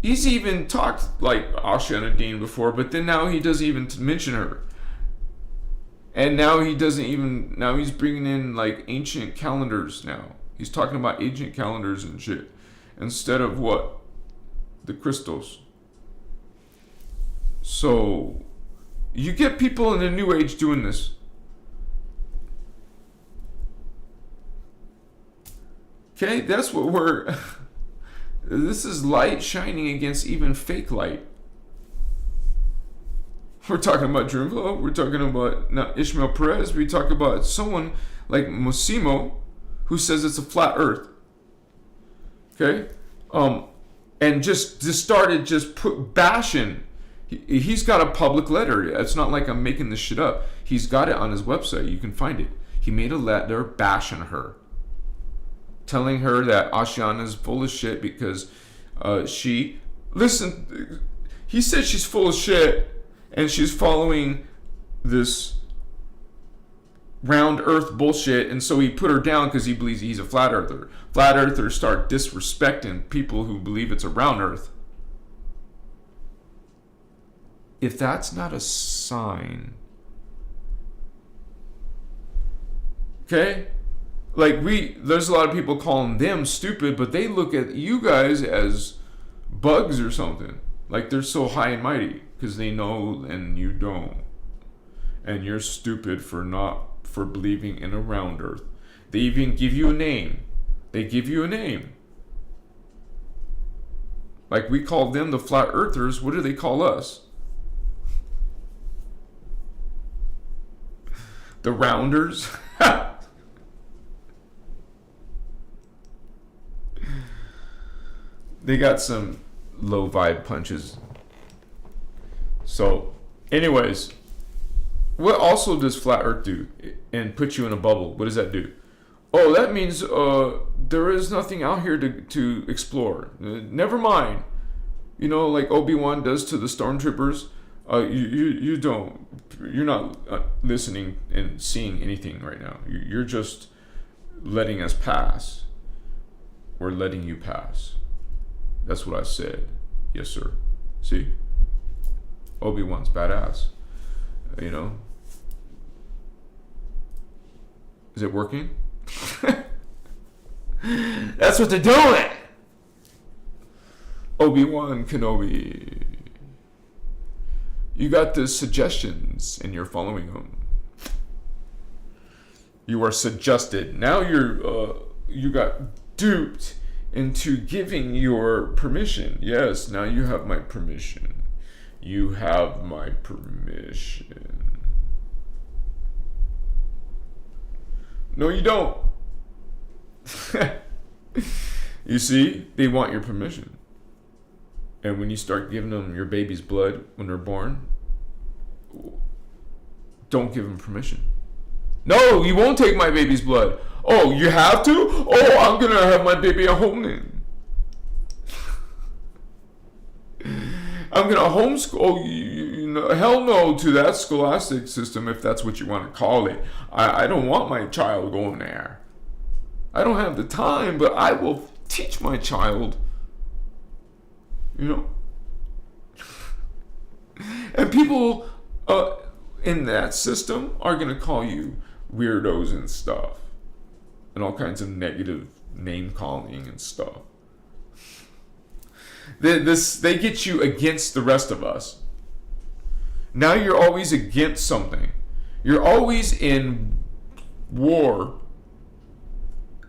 he's even talked like Asha Nadine before, but then now he doesn't even mention her. And now he's bringing in like ancient calendars now. He's talking about ancient calendars and shit. Instead of what? The Christos. So, you get people in the New Age doing this. Okay, that's what we're... This is light shining against even fake light. We're talking about Dreamflow. We're talking about Ishmael Perez. We talk about someone like Mosimo who says it's a flat earth. Okay? And just started bashing. He's got a public letter. It's not like I'm making this shit up. He's got it on his website. You can find it. He made a letter bashing her. Telling her that Ashiana is full of shit because he said she's full of shit and she's following this round earth bullshit, and so he put her down because he believes he's a flat earther. Flat earthers start disrespecting people who believe it's a round earth. If that's not a sign, okay? Like there's a lot of people calling them stupid, but they look at you guys as bugs or something. Like they're so high and mighty because they know and you don't. And you're stupid for not for believing in a round earth. They even give you a name. They give you a name. Like we call them the flat earthers. What do they call us? The rounders. They got some low vibe punches. So, anyways, what also does flat earth do and put you in a bubble? What does that do? Oh, that means there is nothing out here to explore. Never mind. You know, like Obi-Wan does to the stormtroopers. You're not listening and seeing anything right now. You're just letting us pass. We're letting you pass. That's what I said. Yes, sir. See? Obi-Wan's badass. You know? Is it working? That's what they're doing! Obi-Wan Kenobi. You got the suggestions and you're following them. You are suggested. Now you got duped into giving your permission. Yes, now you have my permission. You have my permission. No, you don't. You see, they want your permission. And when you start giving them your baby's blood when they're born, don't give them permission. No, you won't take my baby's blood. Oh, you have to? Oh, I'm going to have my baby at home then. I'm going to homeschool. Oh, you know, hell no to that scholastic system, if that's what you want to call it. I don't want my child going there. I don't have the time, but I will teach my child. You know? And people in that system are going to call you weirdos and stuff. And all kinds of negative name calling and stuff. They get you against the rest of us. Now you're always against something. You're always in war.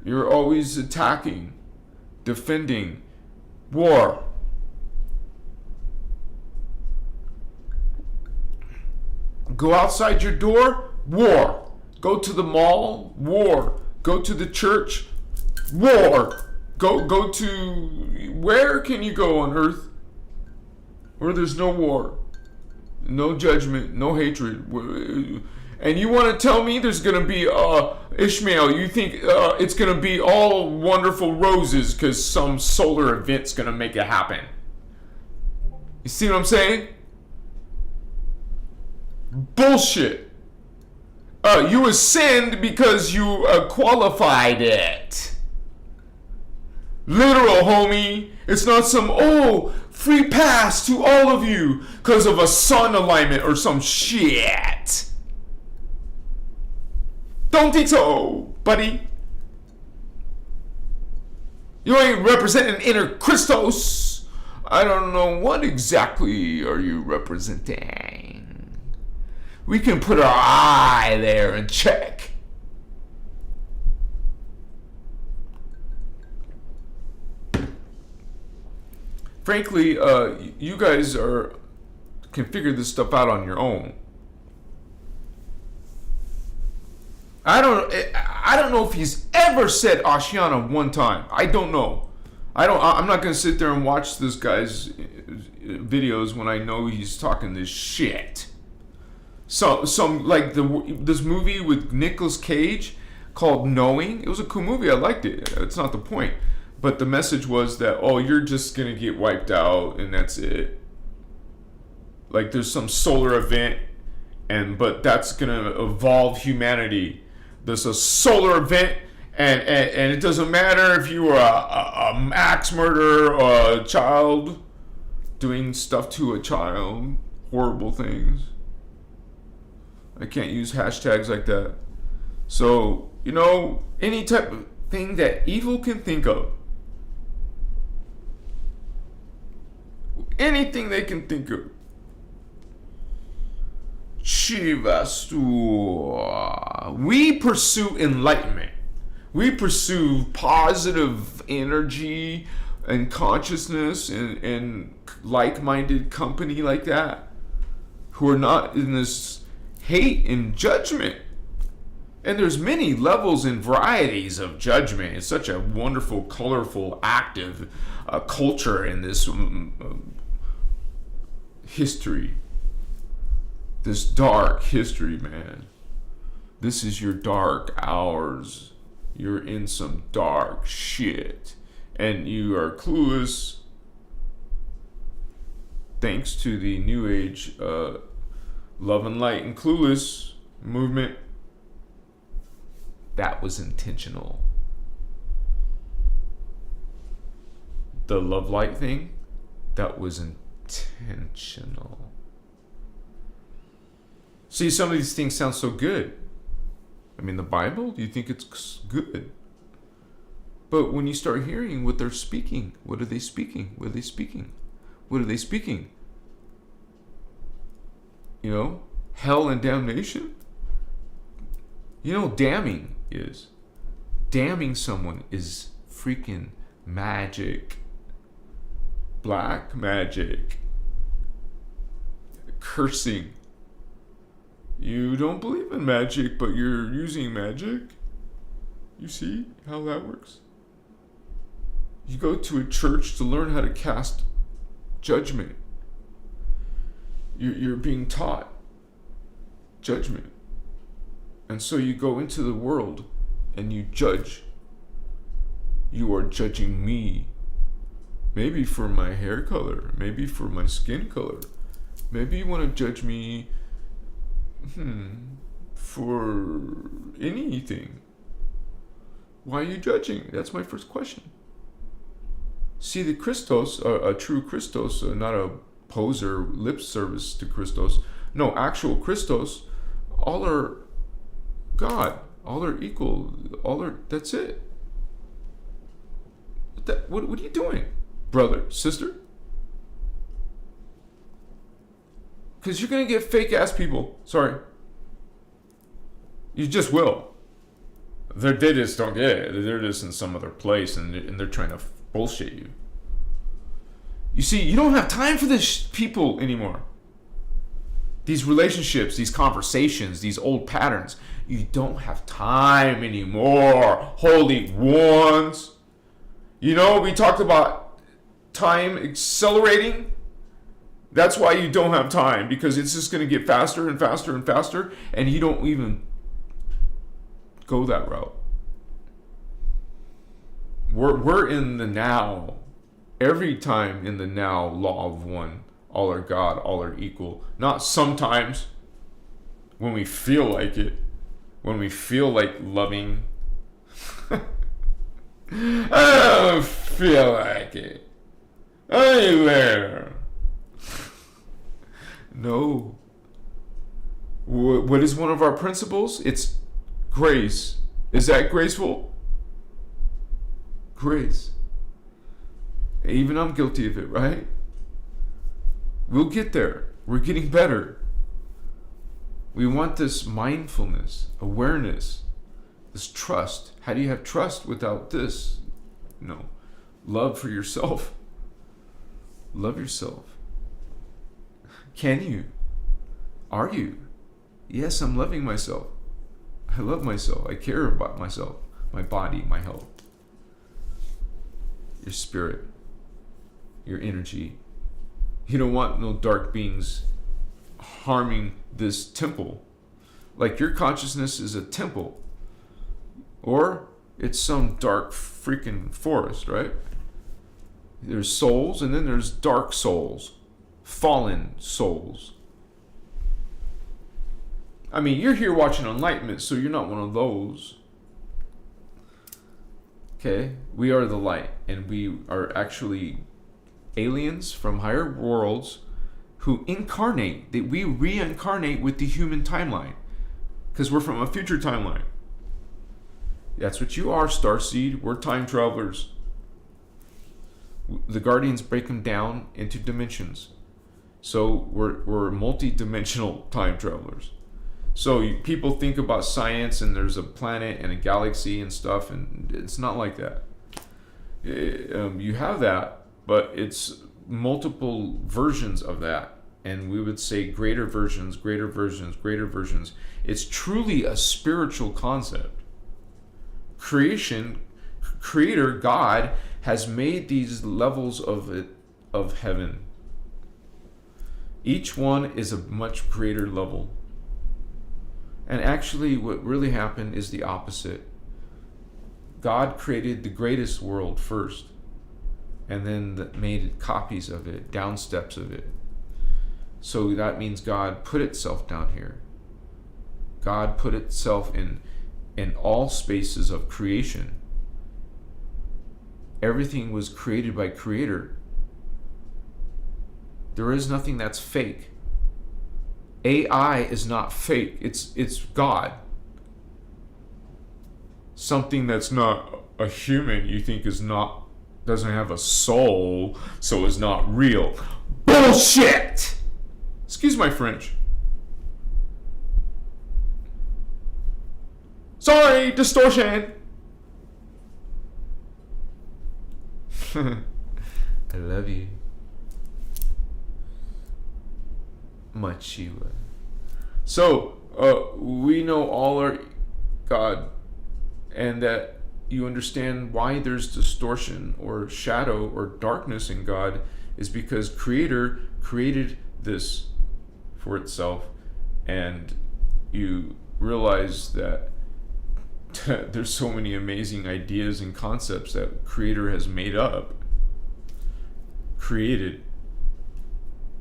You're always attacking, defending, war. Go outside your door, war. Go to the mall, war. Go to the church, war. Go to, where can you go on earth where there's no war, no judgment, no hatred? And you want to tell me there's going to be Ishmael, you think it's going to be all wonderful roses because some solar event's going to make it happen? You see what I'm saying? Bullshit. You ascend because you qualified it. Literal, homie. It's not some, free pass to all of you because of a sun alignment or some shit. Don't think so, buddy. You ain't representing innerchristos. I don't know what exactly are you representing. We can put our eye there and check. Frankly, you guys can figure this stuff out on your own. I don't know if he's ever said Ashiana one time. I don't know. I'm not gonna sit there and watch this guy's videos when I know he's talking this shit. So some like this movie with Nicolas Cage called Knowing. It was a cool movie. I liked it. It's not the point. But the message was that, you're just gonna get wiped out and that's it. Like there's some solar event, but that's gonna evolve humanity. There's a solar event, and it doesn't matter if you were a axe murderer or a child doing stuff to a child, horrible things. I can't use hashtags like that. So, any type of thing that evil can think of. Anything they can think of. We pursue enlightenment. We pursue positive energy and consciousness and like-minded company like that, who are not in this hate and judgment. And there's many levels and varieties of judgment. It's such a wonderful, colorful, active culture in this history. This dark history, man. This is your dark hours. You're in some dark shit. And you are clueless thanks to the New Age Love and Light and Clueless movement. That was intentional. The love light thing, that was intentional. See, some of these things sound so good. I mean, the Bible, do you think it's good? But when you start hearing what they're speaking, what are they speaking? What are they speaking? What are they speaking? You know, hell and damnation? You know, damning is. Damning someone is freaking magic. Black magic. Cursing. You don't believe in magic, but you're using magic. You see how that works? You go to a church to learn how to cast judgment. You're being taught judgment. And so you go into the world and you judge. You are judging me. Maybe for my hair color. Maybe for my skin color. Maybe you want to judge me for anything. Why are you judging? That's my first question. See, the Christos, a true Christos, not a poser lip service to Christos. No, actual Christos, all are God. All are equal. That's it. What are you doing, brother, sister? Because you're going to get fake ass people. Sorry. You just will. They just don't get it. They're just in some other place and they're trying to bullshit you. You see, you don't have time for this people anymore. These relationships, these conversations, these old patterns. You don't have time anymore, holy ones. You know, we talked about time accelerating. That's why you don't have time, because it's just going to get faster and faster and faster, and you don't even go that route. We're in the now. Every time in the now, law of one. All are God, all are equal. Not sometimes when we feel like it. When we feel like loving. I don't feel like it. Anywhere. No. What is one of our principles? It's grace. Is that graceful? Grace. Even I'm guilty of it, right? We'll get there. We're getting better. We want this mindfulness, awareness, this trust. How do you have trust without this? No. Love for yourself. Love yourself. Can you? Are you? Yes, I'm loving myself. I love myself. I care about myself, my body, my health, your spirit, your energy. You don't want no dark beings harming this temple. Like your consciousness is a temple. Or it's some dark freaking forest, right? There's souls and then there's dark souls. Fallen souls. I mean, you're here watching Enlightenment, so you're not one of those. Okay? We are the light, and we are actually aliens from higher worlds who incarnate, that we reincarnate with the human timeline, because we're from a future timeline. That's what you are, Starseed. We're time travelers. The Guardians break them down into dimensions. So we're multi-dimensional time travelers. So people think about science and there's a planet and a galaxy and stuff, and it's not like that. You have that, but it's multiple versions of that. And we would say greater versions, greater versions, greater versions. It's truly a spiritual concept. Creator, God, has made these levels of heaven. Each one is a much greater level. And actually, what really happened is the opposite. God created the greatest world first, and then made copies of it, down steps of it. So that means God put itself down here. God put itself in all spaces of creation. Everything was created by Creator. There is nothing that's fake. AI is not fake. It's God. Something that's not a human you think doesn't have a soul, so is not real. Bullshit! Excuse my French. Sorry, distortion. I love you. Machiwa. So, we know all are God, and that you understand why there's distortion or shadow or darkness in God is because Creator created this for itself, and you realize that there's so many amazing ideas and concepts that Creator has made up, created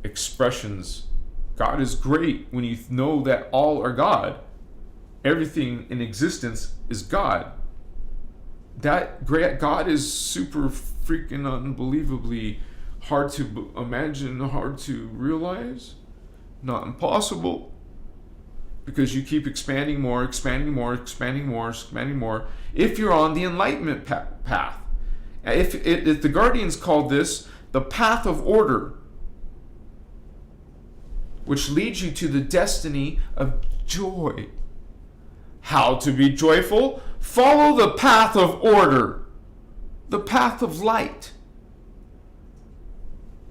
expressions. God is great when you know that all are God. Everything in existence is God. That great God is super freaking unbelievably hard to imagine, hard to realize. Not impossible. Because you keep expanding more, expanding more, expanding more, expanding more. If you're on the Enlightenment path. If the Guardians called this the path of order, which leads you to the destiny of joy. How to be joyful? Follow the path of order, the path of light.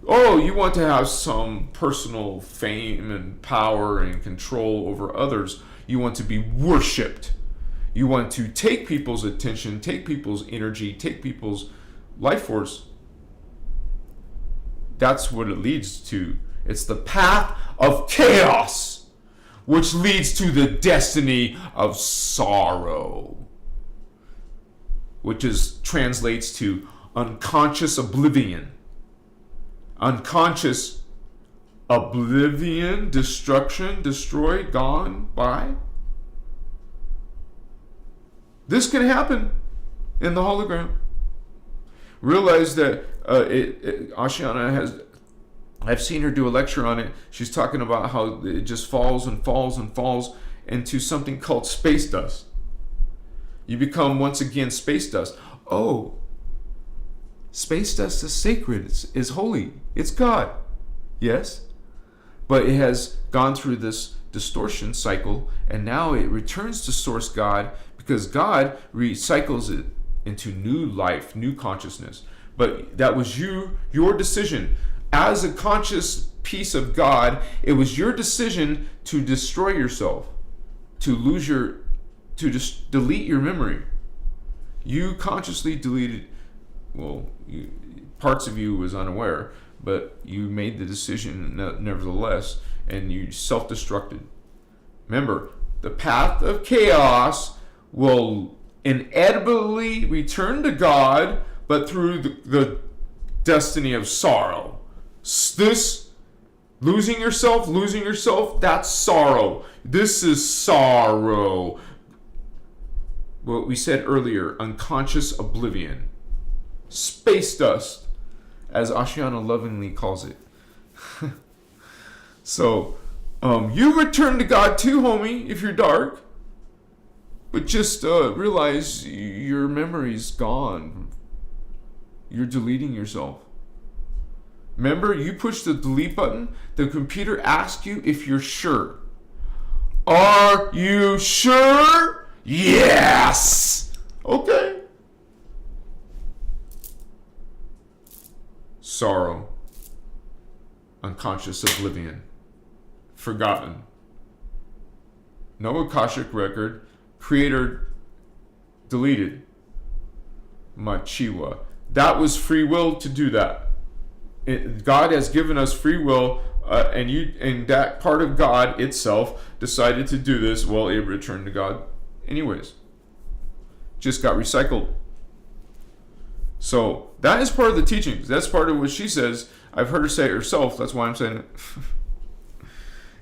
Oh, you want to have some personal fame and power and control over others. You want to be worshipped. You want to take people's attention, take people's energy, take people's life force. That's what it leads to. It's the path of chaos, which leads to the destiny of sorrow, which translates to unconscious oblivion. Unconscious oblivion, destruction, destroyed, gone by. This can happen in the hologram. Realize that Ashiana has, I've seen her do a lecture on it. She's talking about how it just falls and falls and falls into something called space dust. You become once again space dust. Oh, space dust is sacred, is holy, it's God. Yes, but it has gone through this distortion cycle, and now it returns to source God, because God recycles it into new life, new consciousness. But that was your decision. As a conscious piece of God, it was your decision to destroy yourself, to just delete your memory. You consciously deleted, parts of you was unaware, but you made the decision nevertheless, and you self-destructed. Remember, the path of chaos will inevitably return to God, but through the destiny of sorrow. This losing yourself, that's sorrow. This is sorrow. What we said earlier, unconscious oblivion. Space dust, as Ashiana lovingly calls it. So, you return to God too, homie, if you're dark. But just realize your memory's gone. You're deleting yourself. Remember, you push the delete button, the computer asks you if you're sure. Are you sure? Yes! Okay. Sorrow. Unconscious oblivion. Forgotten. No Akashic record. Creator deleted. Machiwa. That was free will to do that. God has given us free will, and that part of God itself decided to do this. Well, it returned to God anyways. Just got recycled. So that is part of the teachings. That's part of what she says. I've heard her say it herself. That's why I'm saying it.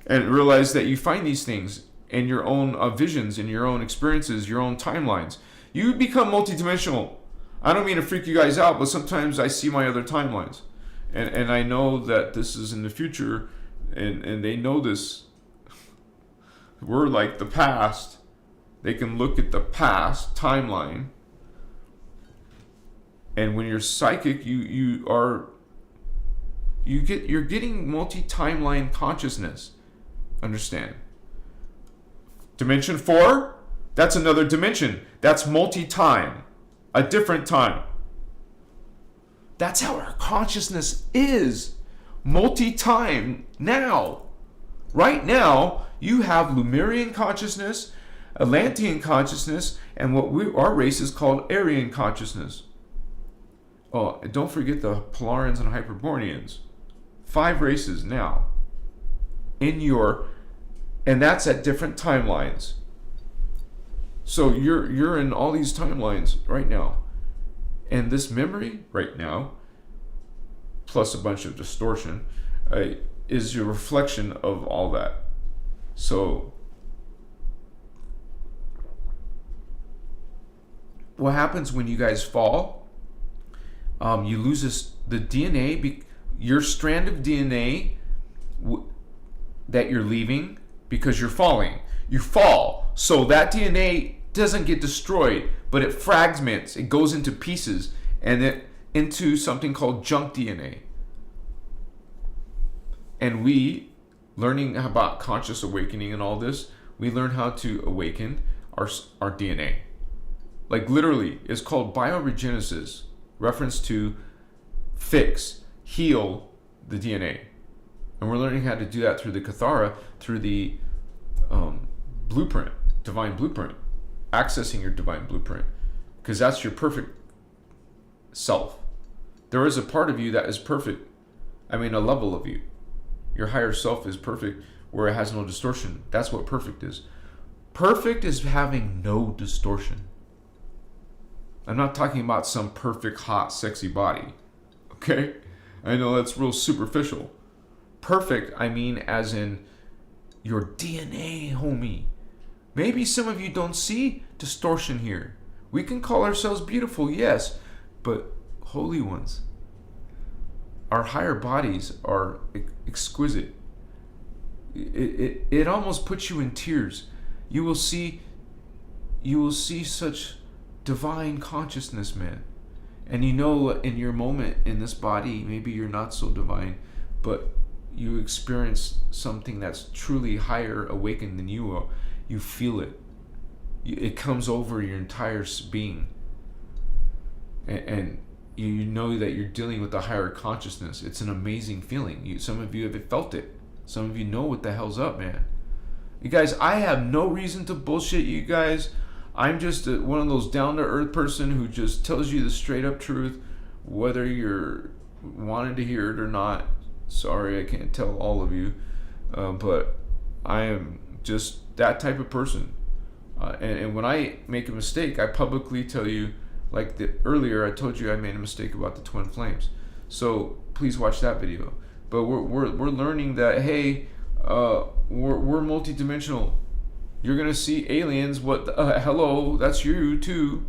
And realize that you find these things in your own visions, in your own experiences, your own timelines. You become multidimensional. I don't mean to freak you guys out, but sometimes I see my other timelines. And I know that this is in the future, and they know this. We're like the past. They can look at the past timeline. And when you're psychic, you're getting multi-timeline consciousness. Understand? Dimension 4, that's another dimension. That's multi-time. A different time. That's how our consciousness is. Multi-time. Now. Right now, you have Lemurian consciousness, Atlantean consciousness, and what our race is called Aryan consciousness. Oh, and don't forget the Polarians and Hyperboreans. 5 races now. And that's at different timelines. So you're in all these timelines right now. And this memory right now, plus a bunch of distortion, is your reflection of all that. So what happens when you guys fall? You lose the DNA, your strand of DNA that you're leaving because you're falling. You fall. So that DNA doesn't get destroyed, but it fragments. It goes into pieces and into something called junk DNA. And we, learning about conscious awakening and all this, we learn how to awaken our DNA. Like literally, it's called bioregenesis, reference to fix, heal the DNA. And we're learning how to do that through the Kathara, through the blueprint, divine blueprint, accessing your divine blueprint, because that's your perfect self. There is a part of you that is perfect. I mean, a level of you. Your higher self is perfect, where it has no distortion. That's what perfect is. Perfect is having no distortion. I'm not talking about some perfect, hot, sexy body. Okay? I know that's real superficial. Perfect, I mean as in your DNA, homie. Maybe some of you don't see distortion here. We can call ourselves beautiful, yes, but holy ones. Our higher bodies are exquisite. It almost puts you in tears. You will see such divine consciousness, man. And you know, in your moment in this body, maybe you're not so divine, but you experience something that's truly higher awakened than you are. You feel it. It comes over your entire being. And you know that you're dealing with a higher consciousness. It's an amazing feeling. Some of you have felt it. Some of you know what the hell's up, man. You guys, I have no reason to bullshit you guys. I'm just one of those down-to-earth person who just tells you the straight-up truth, whether you're wanting to hear it or not. Sorry, I can't tell all of you, but I am just that type of person. And when I make a mistake, I publicly tell you, like earlier I told you I made a mistake about the twin flames. So please watch that video. But we're learning that, hey, we're multidimensional. You're gonna see aliens. What? Hello, that's you too.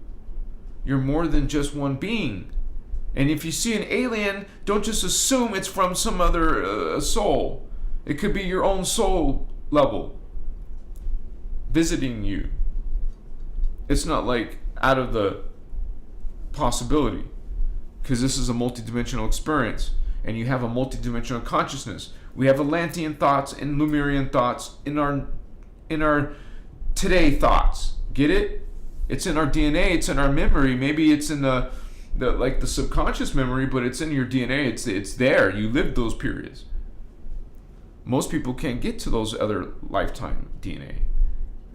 You're more than just one being. And if you see an alien, don't just assume it's from some other soul. It could be your own soul level visiting you. It's not like out of the possibility, because this is a multidimensional experience, and you have a multidimensional consciousness. We have Atlantean thoughts and Lemurian thoughts in our in our today thoughts. Get it? It's in our DNA. It's in our memory. Maybe it's in the subconscious memory, but it's in your DNA. It's there. You lived those periods. Most people can't get to those other lifetime DNA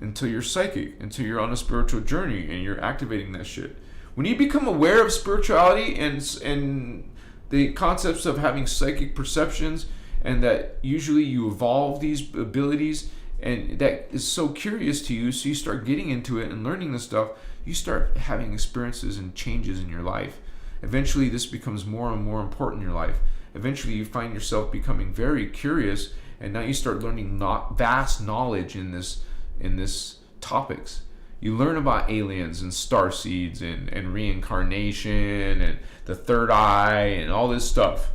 until you're psychic, until you're on a spiritual journey and you're activating that shit. When you become aware of spirituality and the concepts of having psychic perceptions, and that usually you evolve these abilities, and that is so curious to you, so you start getting into it and learning this stuff, you start having experiences and changes in your life. Eventually this becomes more and more important in your life. Eventually you find yourself becoming very curious, and now you start learning vast knowledge in this topics. You learn about aliens and star seeds and reincarnation and the third eye and all this stuff.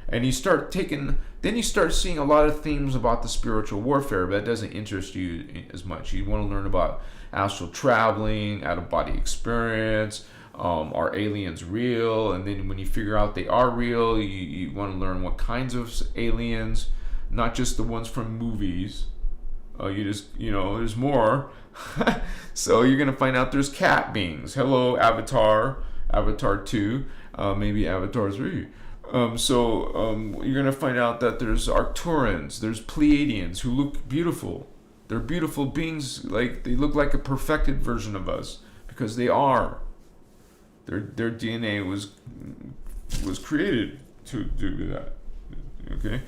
And you start seeing a lot of themes about the spiritual warfare, but that doesn't interest you as much. You want to learn about astral traveling, out-of-body experience, are aliens real? And then when you figure out they are real, you want to learn what kinds of aliens, not just the ones from movies. There's more. So you're going to find out there's cat beings. Hello, Avatar 2, maybe Avatar 3. You're going to find out that there's Arcturans, there's Pleiadians who look beautiful. They're beautiful beings, like they look like a perfected version of us, because they are. Their DNA was created to do that. Okay?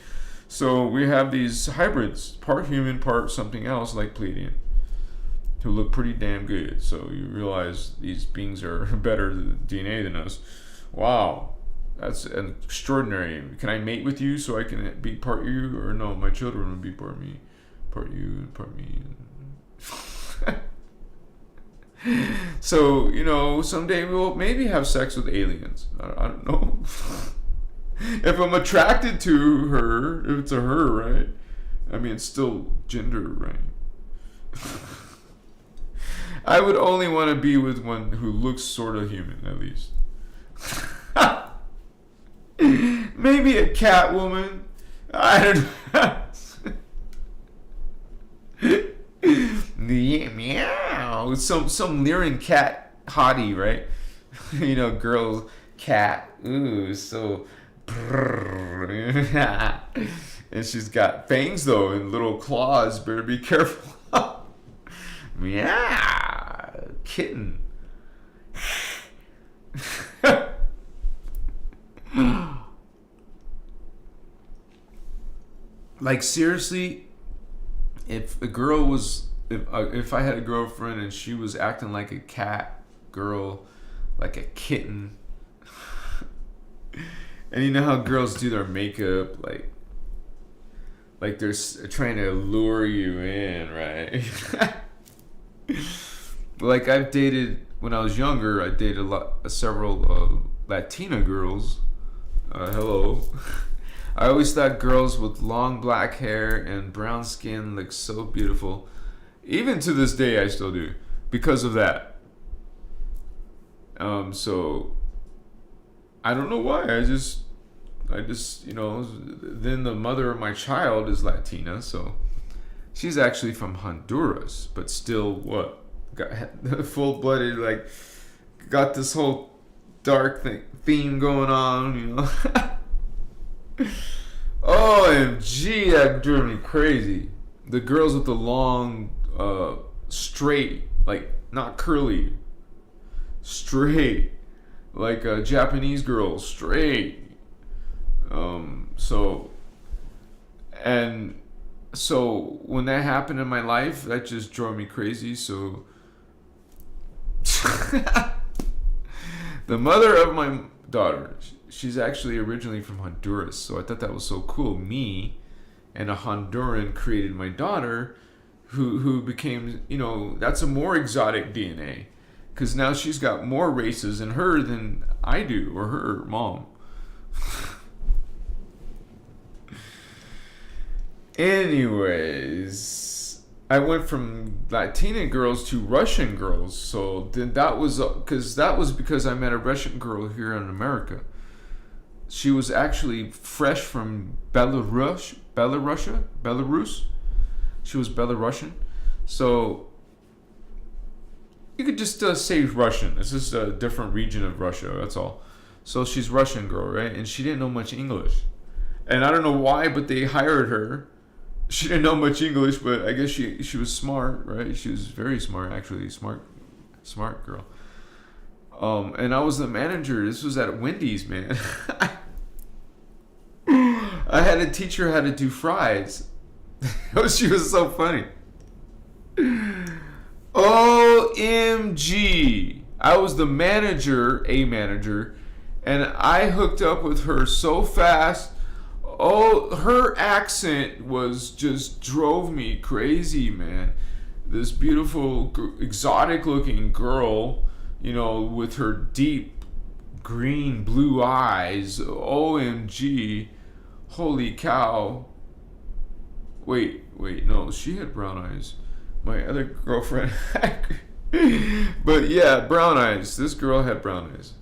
So we have these hybrids, part human, part something else, like Pleiadian, who look pretty damn good. So you realize these beings are better DNA than us. Wow, that's extraordinary. Can I mate with you so I can be part you? Or no, my children will be part me, part you, and part me. So, someday we'll maybe have sex with aliens. I don't know. If I'm attracted to her, if it's a her, right? I mean, it's still gender, right? I would only want to be with one who looks sort of human, at least. Maybe a cat woman. I don't know. Meow. Some Lyran cat hottie, right? Girl cat. Ooh, so. And she's got fangs though and little claws. Better be careful. Meow. Kitten. Like seriously, if I had a girlfriend and she was acting like a cat girl, like a kitten, and you know how girls do their makeup, like they're trying to lure you in, right? Like I've dated, when I was younger, I dated several Latina girls. Hello. I always thought girls with long black hair and brown skin looked so beautiful. Even to this day, I still do, because of that. So I don't know why. I just, then the mother of my child is Latina, so she's actually from Honduras, but still got full-blooded, like, got this whole dark theme going on, OMG, that drove me crazy. The girls with the long, straight, like, not curly, straight, like Japanese girls, straight. So when that happened in my life, that just drove me crazy. So the mother of my daughter, she's actually originally from Honduras, so I thought that was so cool. Me and a Honduran created my daughter, who became, that's a more exotic DNA, because now she's got more races in her than I do, or her mom. Anyways, I went from Latina girls to Russian girls. So then that was because I met a Russian girl here in America. She was actually fresh from Belarus. She was Belarusian. So you could just say Russian. This is a different region of Russia. That's all. So she's Russian girl, right? And she didn't know much English. And I don't know why, but they hired her. She didn't know much English, but I guess she was smart, right? She was very smart, actually. Smart girl. And I was the manager. This was at Wendy's, man. I had to teach her how to do fries. She was so funny. OMG. I was the manager, and I hooked up with her so fast. Oh, her accent was just drove me crazy, man. This beautiful, exotic looking girl, with her deep green blue eyes. OMG. Holy cow. Wait, no, she had brown eyes. My other girlfriend. But yeah, brown eyes. This girl had brown eyes.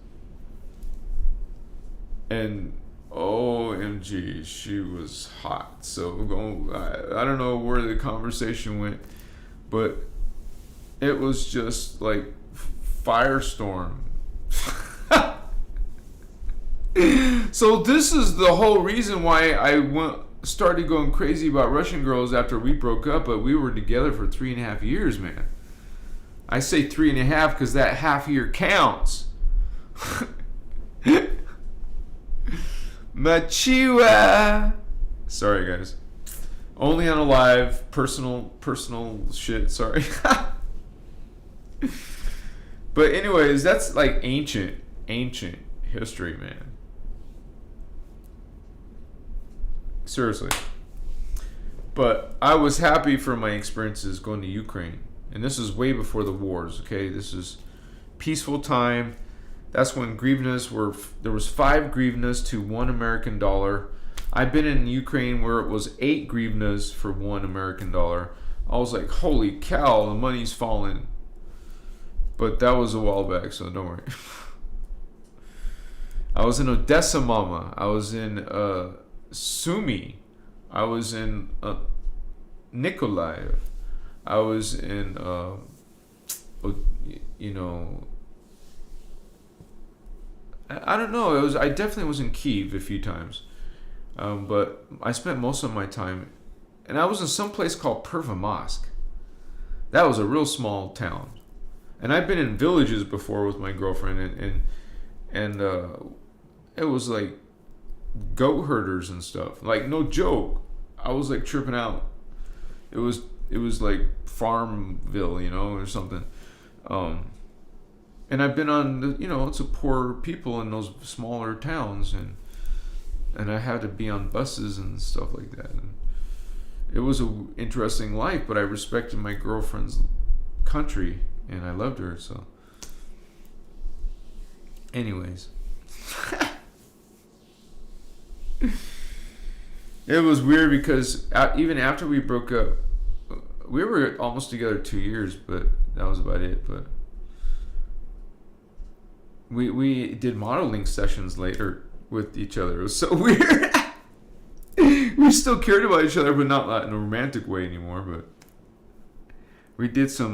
And OMG, she was hot. So I don't know where the conversation went, but it was just like firestorm. So this is the whole reason why I started going crazy about Russian girls after we broke up, but we were together for 3.5 years, man. I say 3.5 because that half year counts. Machiwa. Sorry, guys. Only on a live, personal shit. Sorry. But anyways, that's like ancient history, man. Seriously. But I was happy for my experiences going to Ukraine. And this is way before the wars, okay? This is peaceful time. That's when there was 5 hryvnias to $1 American. I've been in Ukraine where it was 8 hryvnias for $1 American. I was like, holy cow, the money's falling. But that was a while back, so don't worry. I was in Odessa, mama. I was in Sumy. I was in Nikolaev. I was in, I don't know. I definitely was in Kyiv a few times, but I spent most of my time, and I was in some place called Pervomosk. That was a real small town, and I've been in villages before with my girlfriend, and it was like goat herders and stuff. Like, no joke, I was like tripping out. It was like Farmville, or something. And I've been on, it's a poor people in those smaller towns, and I had to be on buses and stuff like that. And it was an interesting life, but I respected my girlfriend's country, and I loved her, so. Anyways. It was weird because even after we broke up, we were almost together 2 years, but that was about it, but. We did modeling sessions later with each other. It was so weird. We still cared about each other, but not in a romantic way anymore. But we did some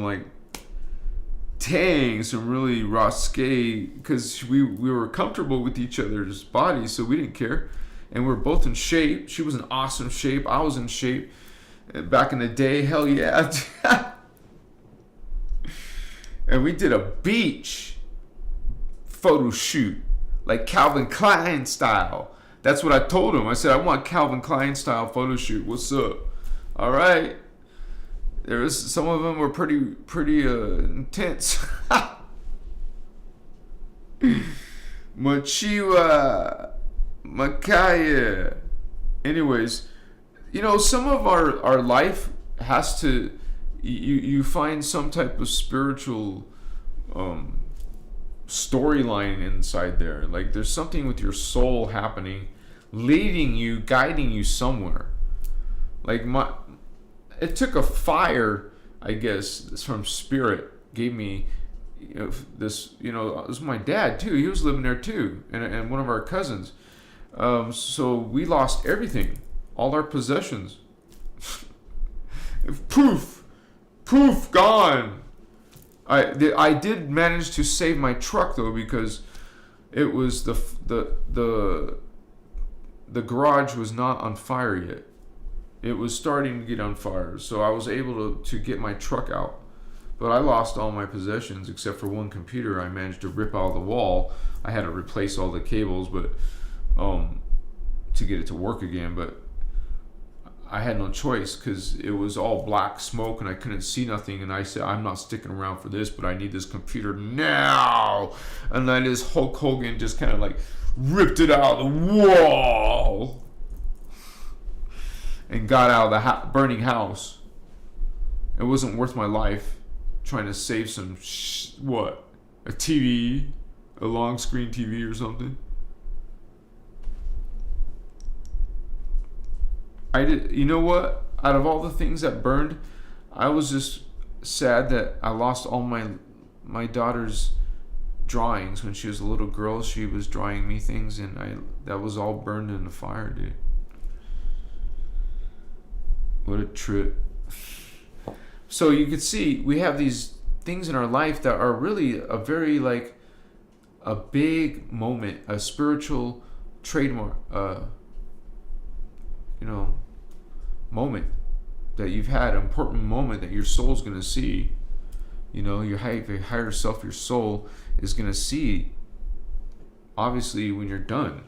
some really risque, because we were comfortable with each other's bodies, so we didn't care. And we were both in shape. She was in awesome shape. I was in shape. Back in the day, hell yeah. And we did a beach photo shoot, like Calvin Klein style. That's what I told him. I said, I want Calvin Klein style photo shoot. What's up? All right. There was some of them were pretty intense. Machiwa, Makaya. Anyways, some of our life has to. You find some type of spiritual storyline inside there. Like, there's something with your soul happening, leading you, guiding you somewhere. Like, it took a fire, I guess, from spirit, gave me this. It was my dad too. He was living there too, and one of our cousins. So we lost everything, all our possessions. Poof. Poof, gone. I did manage to save my truck though, because it was the garage was not on fire yet. It was starting to get on fire, so I was able to get my truck out. But I lost all my possessions except for one computer. I managed to rip out of the wall. I had to replace all the cables, but to get it to work again. But I had no choice because it was all black smoke and I couldn't see nothing. And I said, I'm not sticking around for this, but I need this computer now. And then this Hulk Hogan just kind of like ripped it out of the wall and got out of the burning house. It wasn't worth my life trying to save some a TV, a long screen TV or something. You know what? Out of all the things that burned, I was just sad that I lost all my daughter's drawings. When she was a little girl, she was drawing me things, and that was all burned in the fire, dude. What a trip. So you could see we have these things in our life that are really a very like a big moment, a spiritual trademark, moment that you've had, an important moment that your soul's going to see. Your higher self, your soul is going to see, obviously, when you're done,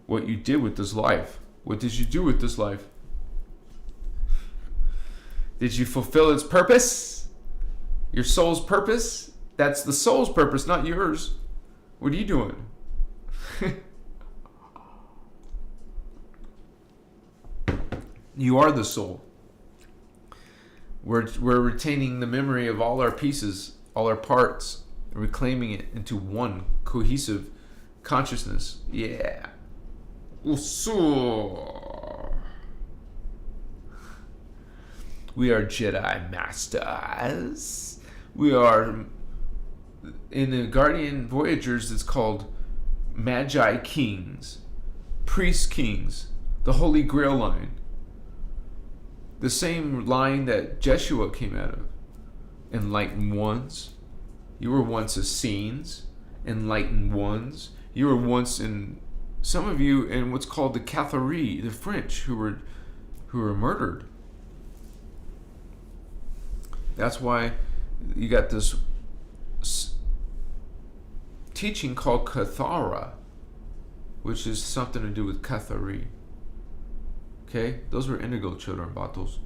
what you did with this life. What did you do with this life? Did you fulfill its purpose? Your soul's purpose? That's the soul's purpose, not yours. What are you doing? You are the soul. We're retaining the memory of all our pieces, all our parts, and reclaiming it into one cohesive consciousness. Yeah. We are Jedi Masters. We are, in the Guardian Voyagers, it's called Magi Kings, Priest Kings, the Holy Grail line. The same line that Jeshua came out of. Enlightened ones. You were once Essenes. Enlightened ones. You were once some of you in what's called the Catharie, the French, who were murdered. That's why you got this teaching called Cathara, which is something to do with Catharie. Okay, those were indigo children, Batos.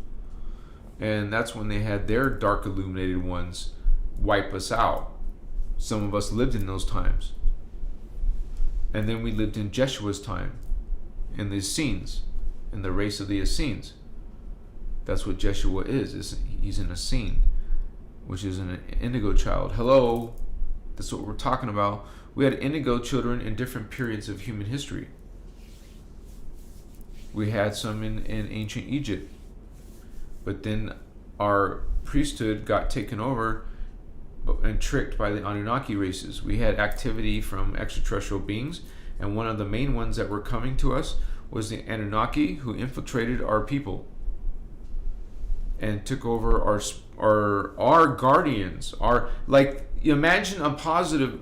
And that's when they had their dark illuminated ones wipe us out. Some of us lived in those times. And then we lived in Jeshua's time, in the Essenes, in the race of the Essenes. That's what Jeshua is. He's an Essene, which is an indigo child. Hello, that's what we're talking about. We had indigo children in different periods of human history. We had some in ancient Egypt. But then our priesthood got taken over and tricked by the Anunnaki races. We had activity from extraterrestrial beings, and one of the main ones that were coming to us was the Anunnaki, who infiltrated our people and took over our guardians. Imagine a positive,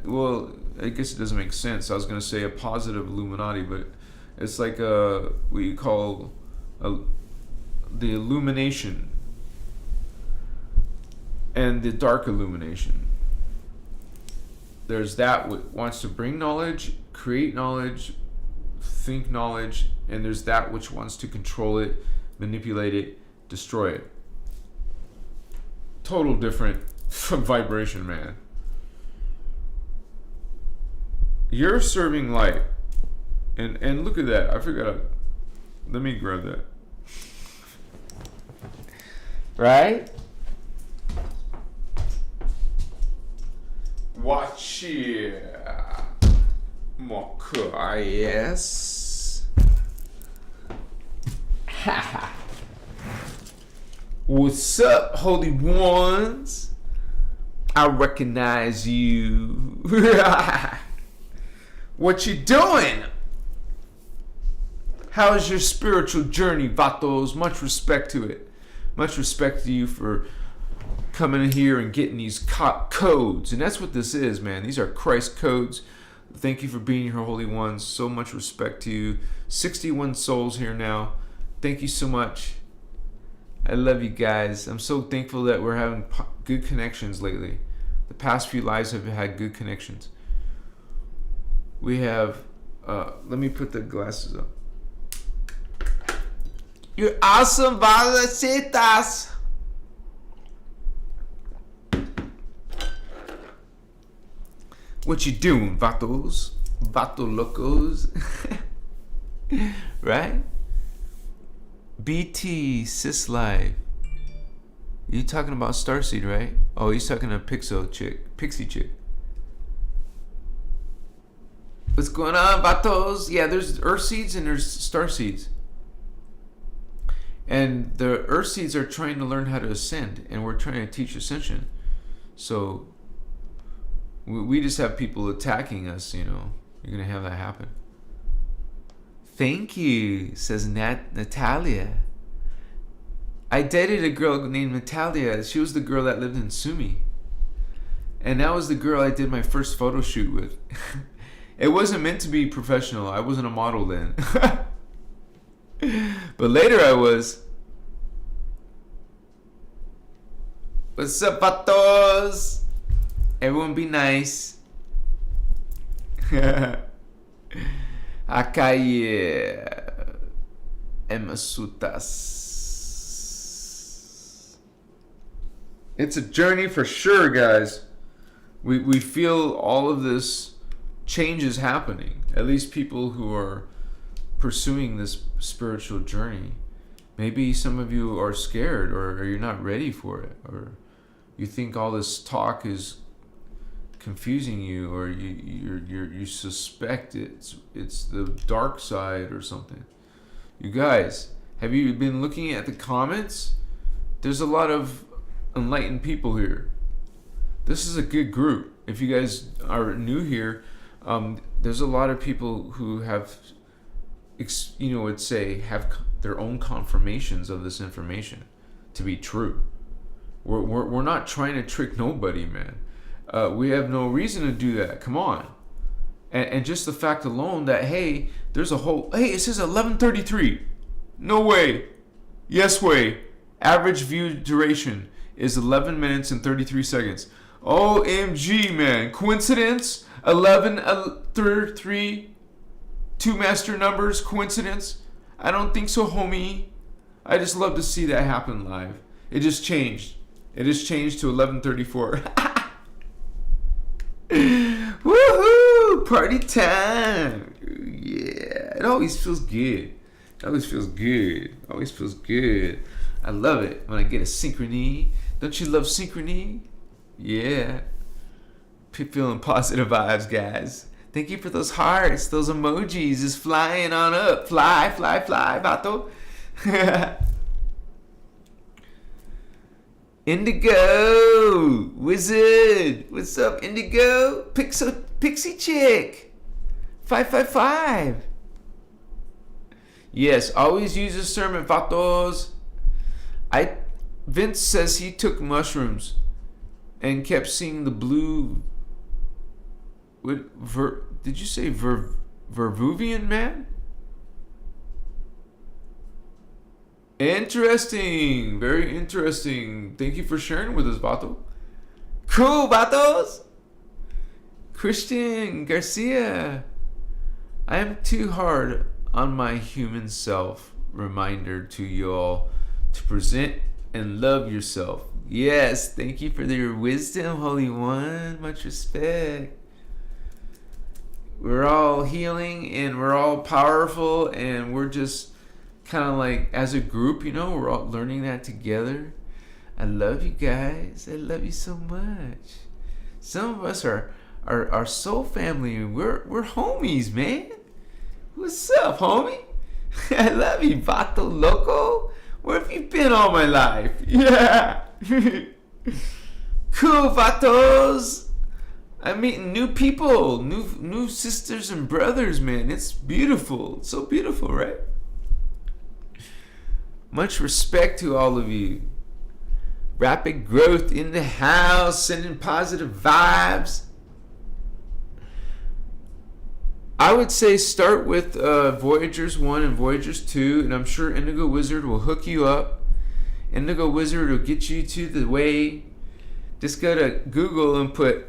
well, I guess it doesn't make sense. I was going to say a positive Illuminati, but it's like what you call the illumination and the dark illumination. There's that which wants to bring knowledge, create knowledge, think knowledge, and there's that which wants to control it, manipulate it, destroy it. Total different vibration, man. You're serving light. And look at that. I forgot. Let me grab that. Right? Watch here. Yes. Ha. What's up, holy ones? I recognize you. What you doing? How is your spiritual journey, Vatos? Much respect to it. Much respect to you for coming in here and getting these codes. And that's what this is, man. These are Christ codes. Thank you for being here, Holy Ones. So much respect to you. 61 souls here now. Thank you so much. I love you guys. I'm so thankful that we're having good connections lately. The past few lives have had good connections. We have, let me put the glasses up. You're awesome, Valacitas. What you doing, vatos? Vato locos. Right? BT Sis Live. You talking about Starseed, right? Oh, he's talking to Pixie chick. What's going on, vatos? Yeah, there's Earth seeds and there's star seeds. And the Earth seeds are trying to learn how to ascend, and we're trying to teach ascension. So we just have people attacking us, you know. You're going to have that happen. Thank you, says Natalia. I dated a girl named Natalia. She was the girl that lived in Sumi. And that was the girl I did my first photo shoot with. It wasn't meant to be professional. I wasn't a model then. But later I was. What's up, patos? Everyone be nice. Akaye Emasutas. It's a journey for sure, guys. We feel all of this change is happening. At least people who are pursuing this spiritual journey. Maybe some of you are scared, or you're not ready for it, or you think all this talk is confusing you, or you suspect it's the dark side or something. You guys, have you been looking at the comments? There's a lot of enlightened people here. This is a good group. If you guys are new here, there's a lot of people who have, have their own confirmations of this information to be true. We're not trying to trick nobody, man. We have no reason to do that. Come on. And just the fact alone that, hey, it says 11:33. No way. Yes way. Average view duration is 11 minutes and 33 seconds. OMG, man. Coincidence? 11:33. Two master numbers. Coincidence? I don't think so, homie. I just love to see that happen live. It just changed. It just changed to 11:34. Woohoo! Party time! Yeah, it always feels good. Always feels good. I love it when I get a synchrony. Don't you love synchrony? Yeah. Feeling positive vibes, guys. Thank you for those hearts, those emojis, just flying on up. Fly, vato. Indigo Wizard, what's up, Indigo? Pixie chick, 555. Yes, always use discernment, vatos. Vince says he took mushrooms and kept seeing the blue. Did you say Vervuvian man? Interesting. Very interesting. Thank you for sharing with us, Vato. Cool, Vatos. Christian Garcia. I am too hard on my human self. Reminder to you all to present and love yourself. Yes, thank you for your wisdom, Holy One. Much respect. We're all healing and we're all powerful, and we're just kind of like, as a group, we're all learning that together. I love you guys. I love you so much. Some of us are soul family. We're homies, man. What's up, homie? I love you, Vato Loco. Where have you been all my life? Yeah. Cool, Vatos. I'm meeting new people, new sisters and brothers, man. It's beautiful. It's so beautiful, right? Much respect to all of you. Rapid growth in the house, sending positive vibes. I would say start with Voyagers 1 and Voyagers 2, and I'm sure Indigo Wizard will hook you up. Indigo Wizard will get you to the way. Just go to Google and put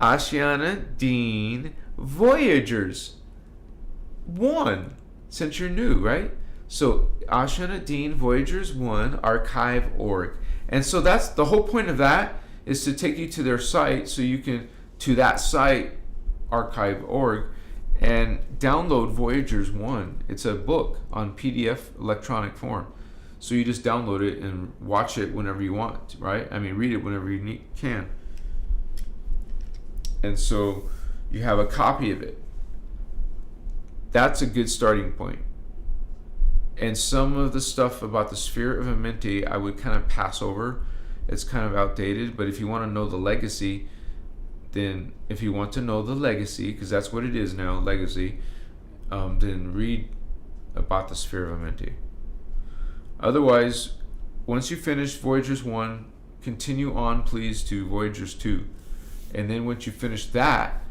Ashiana Dean Voyagers 1, since you're new, right? So Ashiana Dean Voyagers 1 archive.org. And so that's the whole point of that, is to take you to their site, so you can, to that site, archive.org, and download Voyagers 1. It's a book on PDF electronic form. So you just download it and watch it whenever you want, right? I mean, read it whenever you can. And so you have a copy of it. That's a good starting point. And some of the stuff about the sphere of Amenti, I would kind of pass over. It's kind of outdated, but if you want to know the legacy, then if you want to know the legacy, because that's what it is now, legacy, then read about the sphere of Amenti. Otherwise, once you finish Voyagers 1, continue on, please, to Voyagers 2. And then once you finish that,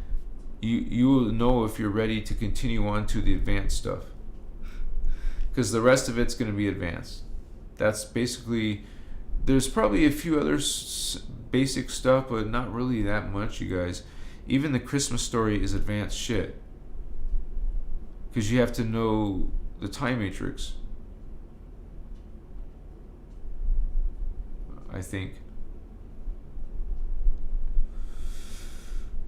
you will know if you're ready to continue on to the advanced stuff. Because the rest of it's going to be advanced. That's basically, there's probably a few other basic stuff, but not really that much, you guys. Even the Christmas story is advanced shit. Because you have to know the time matrix, I think.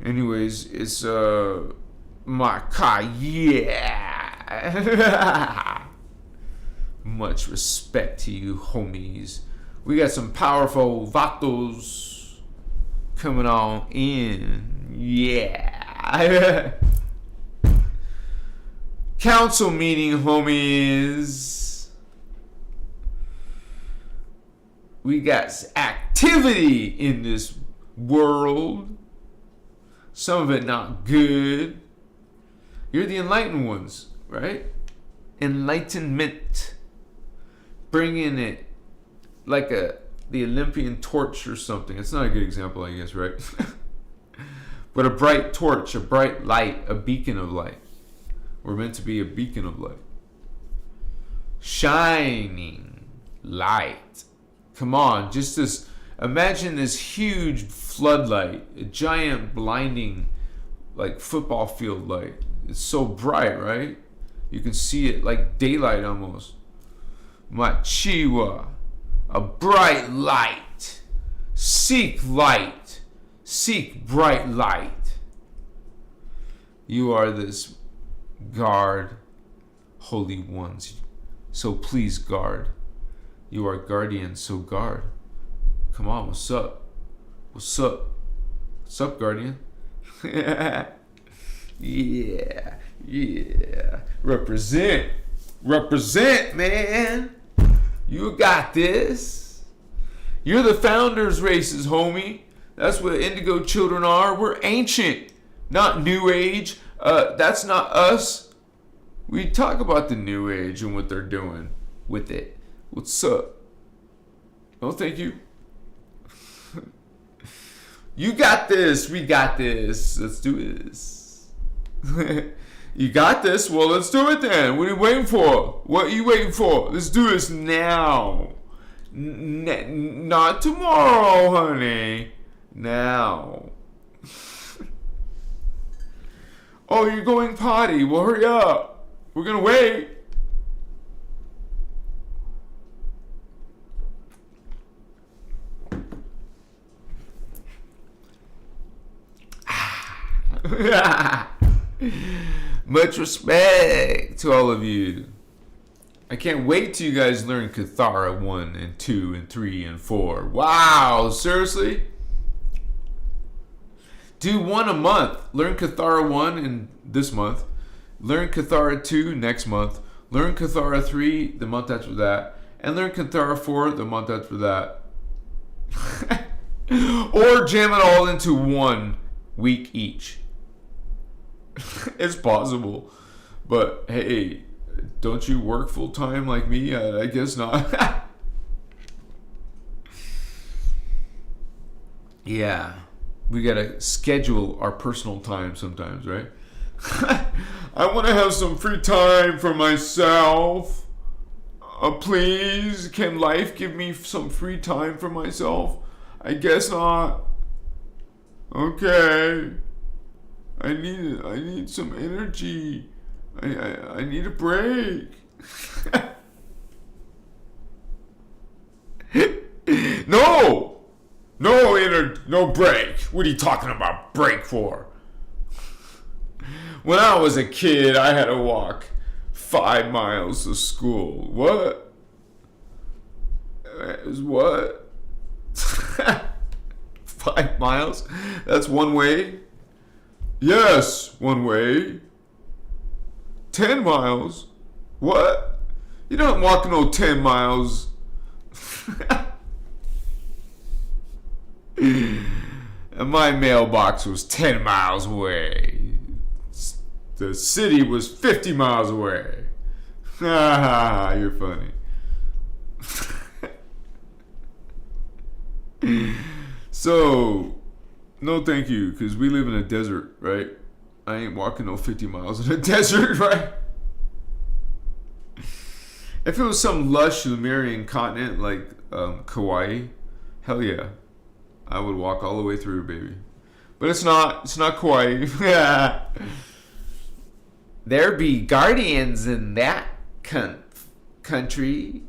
Anyways, it's my car, yeah. Much respect to you, homies. We got some powerful vatos coming on in, yeah. Council meeting, homies. We got activity in this world. Some of it not good. You're the enlightened ones, right? Enlightenment. Bringing it like the Olympian torch or something. It's not a good example, I guess, right? But a bright torch, a bright light, a beacon of light. We're meant to be a beacon of light. Shining light. Come on, just this. Imagine this huge floodlight, a giant blinding, like football field light. It's so bright, right? You can see it like daylight almost. Machiwa, a bright light. Seek light. Seek bright light. You are this guard, holy ones. So please guard. You are guardians, so guard. Come on, what's up? What's up? What's up, guardian? Yeah. Represent. Represent, man. You got this. You're the founders races, homie. That's what indigo children are. We're ancient, not new age. That's not us. We talk about the new age and what they're doing with it. What's up? Oh, thank you. You got this. We got this. Let's do this. You got this? Well, let's do it then. What are you waiting for? What are you waiting for? Let's do this now. Not tomorrow, honey. Now. Oh, you're going potty. Well, hurry up. We're going to wait. Much respect to all of you. I can't wait till you guys learn Cathara 1 and 2 and 3 and 4. Wow, seriously? Do one a month. Learn Cathara 1 in this month. Learn Cathara 2 next month. Learn Cathara 3 the month after that. And learn Cathara 4 the month after that. Or jam it all into 1 week each. It's possible. But hey, Don't you work full time like me? I guess not. Yeah, we gotta schedule our personal time sometimes, right? I want to have some free time for myself. Please, can life give me some free time for myself? I guess not. Okay. I need some energy. I need a break. No! No break. What are you talking about break for? When I was a kid, I had to walk 5 miles to school. What? It was what? 5 miles? That's one way? Yes, one way. 10 miles? What? You don't walk no 10 miles. And my mailbox was 10 miles away. The city was 50 miles away. You're funny. So, no thank you, because we live in a desert, right? I ain't walking no 50 miles in a desert, right? If it was some lush Lemurian continent like Kauai, hell yeah. I would walk all the way through, baby. But it's not Kauai. There be guardians in that country.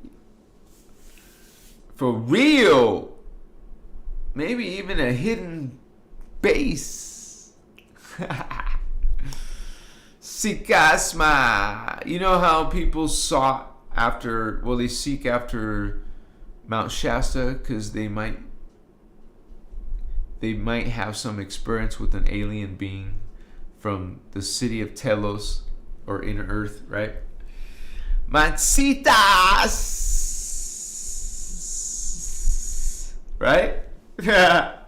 For real. Maybe even a hidden base. Sikasma. You know how people they seek after Mount Shasta because they might have some experience with an alien being from the city of Telos or inner earth, right? Matsitas, right? Yeah.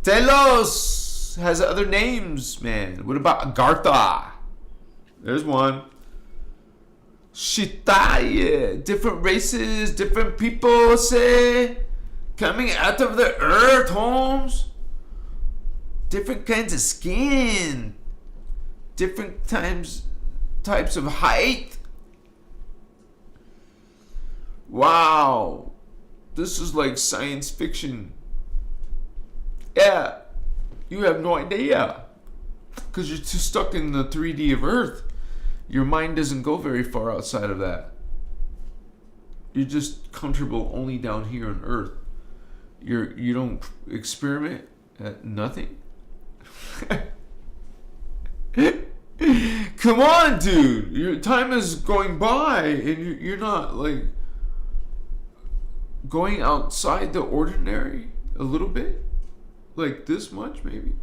Telos has other names, man. What about Agartha? There's one. Shitaya, different races, different people, say, coming out of the earth, Holmes. Different kinds of skin, different types of height. Wow, this is like science fiction. Yeah, you have no idea, because you're too stuck in the 3D of Earth. Your mind doesn't go very far outside of that. You're just comfortable only down here on Earth. You don't experiment at nothing. Come on, dude. Your time is going by, and you're not like going outside the ordinary a little bit, like this much, maybe.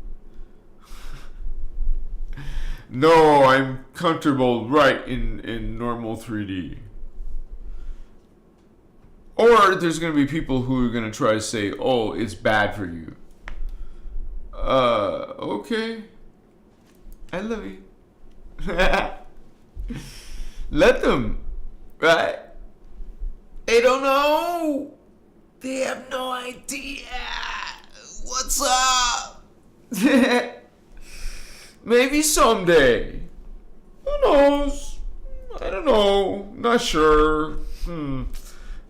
No, I'm comfortable right in normal 3D. Or there's going to be people who are going to try to say, oh, it's bad for you. Okay. I love you. Let them, right? They don't know. They have no idea. What's up? Maybe someday. Who knows? I don't know. Not sure.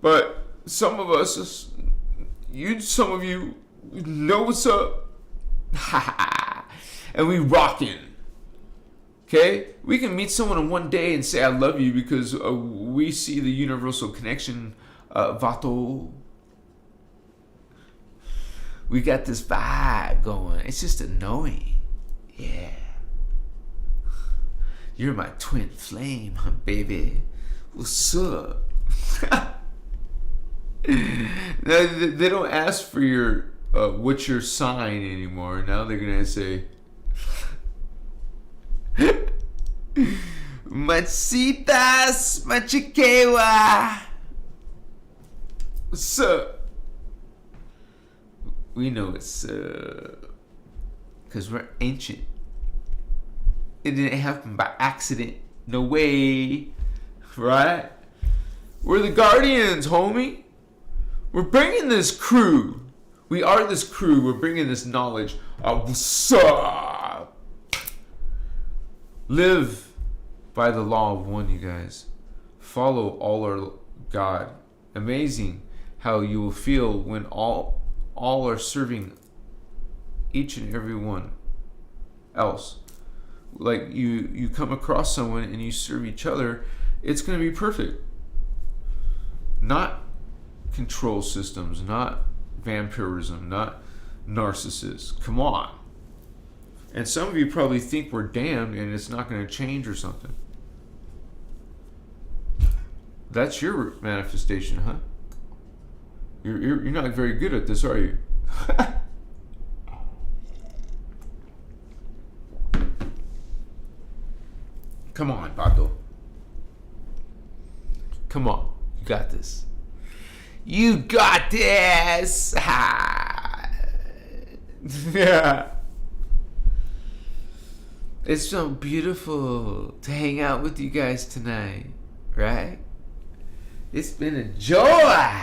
But some of us, some of you know what's up. And we rockin'. Okay? We can meet someone in one day and say I love you because we see the universal connection. Vato. We got this vibe going. It's just a knowing. Yeah. You're my twin flame, baby. What's up? They don't ask for your what's your sign anymore. Now they're gonna say Machitas Machikewa. What's up? We know it's because we're ancient. It didn't happen by accident. No way. Right? We're the guardians, homie. We're bringing this crew. We are this crew. We're bringing this knowledge of what's up. Live by the law of one, you guys. Follow all our God. Amazing how you will feel when all are serving each and every one else. Like you come across someone and you serve each other, it's going to be perfect. Not control systems, not vampirism, not narcissists. Come on. And some of you probably think we're damned and it's not going to change or something. That's your manifestation, huh? You're not very good at this, are you? Come on, Bato. Come on. You got this. You got this! Yeah. It's so beautiful to hang out with you guys tonight, right? It's been a joy.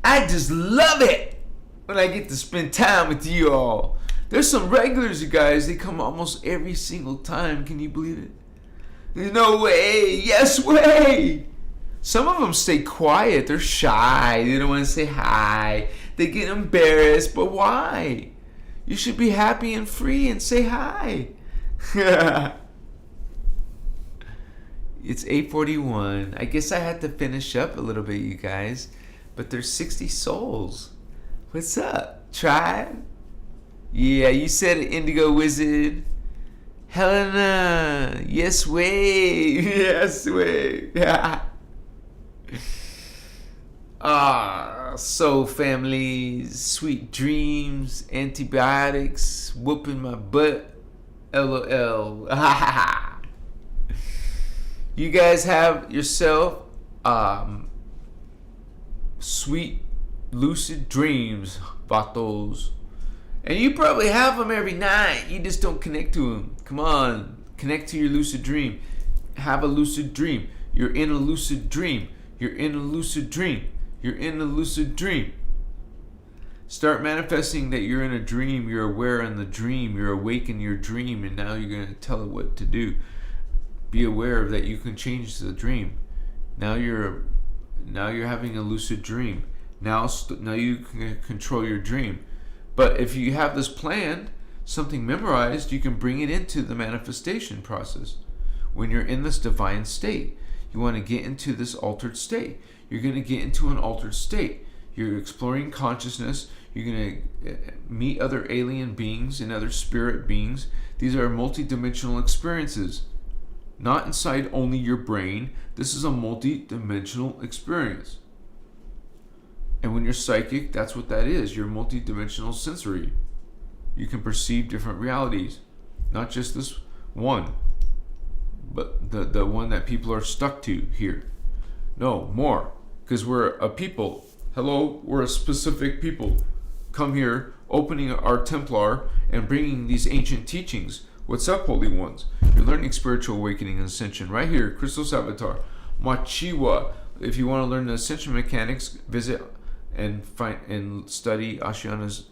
I just love it when I get to spend time with you all. There's some regulars, you guys. They come almost every single time. Can you believe it? There's no way. Yes way. Some of them stay quiet. They're shy. They don't want to say hi. They get embarrassed. But why? You should be happy and free and say hi. It's 8:41. I guess I had to finish up a little bit, you guys. But there's 60 souls. What's up, tribe? Yeah, you said it, Indigo Wizard. Helena. Yes way. Yes way. Soul families, sweet dreams, antibiotics, whooping my butt. LOL. You guys have yourself sweet lucid dreams, vatos. And you probably have them every night. You just don't connect to them. Come on. Connect to your lucid dream. Have a lucid dream. You're in a lucid dream. You're in a lucid dream. You're in a lucid dream. Start manifesting that you're in a dream. You're aware in the dream. You're awake in your dream. And now you're going to tell it what to do. Be aware that you can change the dream. Now you're having a lucid dream. Now you can control your dream. But if you have this planned, something memorized, you can bring it into the manifestation process. When you're in this divine state, you want to get into this altered state. You're going to get into an altered state. You're exploring consciousness. You're going to meet other alien beings and other spirit beings. These are multi-dimensional experiences. Not inside only your brain. This is a multi-dimensional experience. And when you're psychic, that's what that is. You're multi-dimensional sensory. You can perceive different realities. Not just this one, but the one that people are stuck to here. No, more. Because we're a people. Hello, we're a specific people. Come here, opening our Templar and bringing these ancient teachings. What's up, holy ones? You're learning spiritual awakening and ascension right here, Christos Avatar, Machiwa. If you want to learn the ascension mechanics, visit and find and study Ashiana's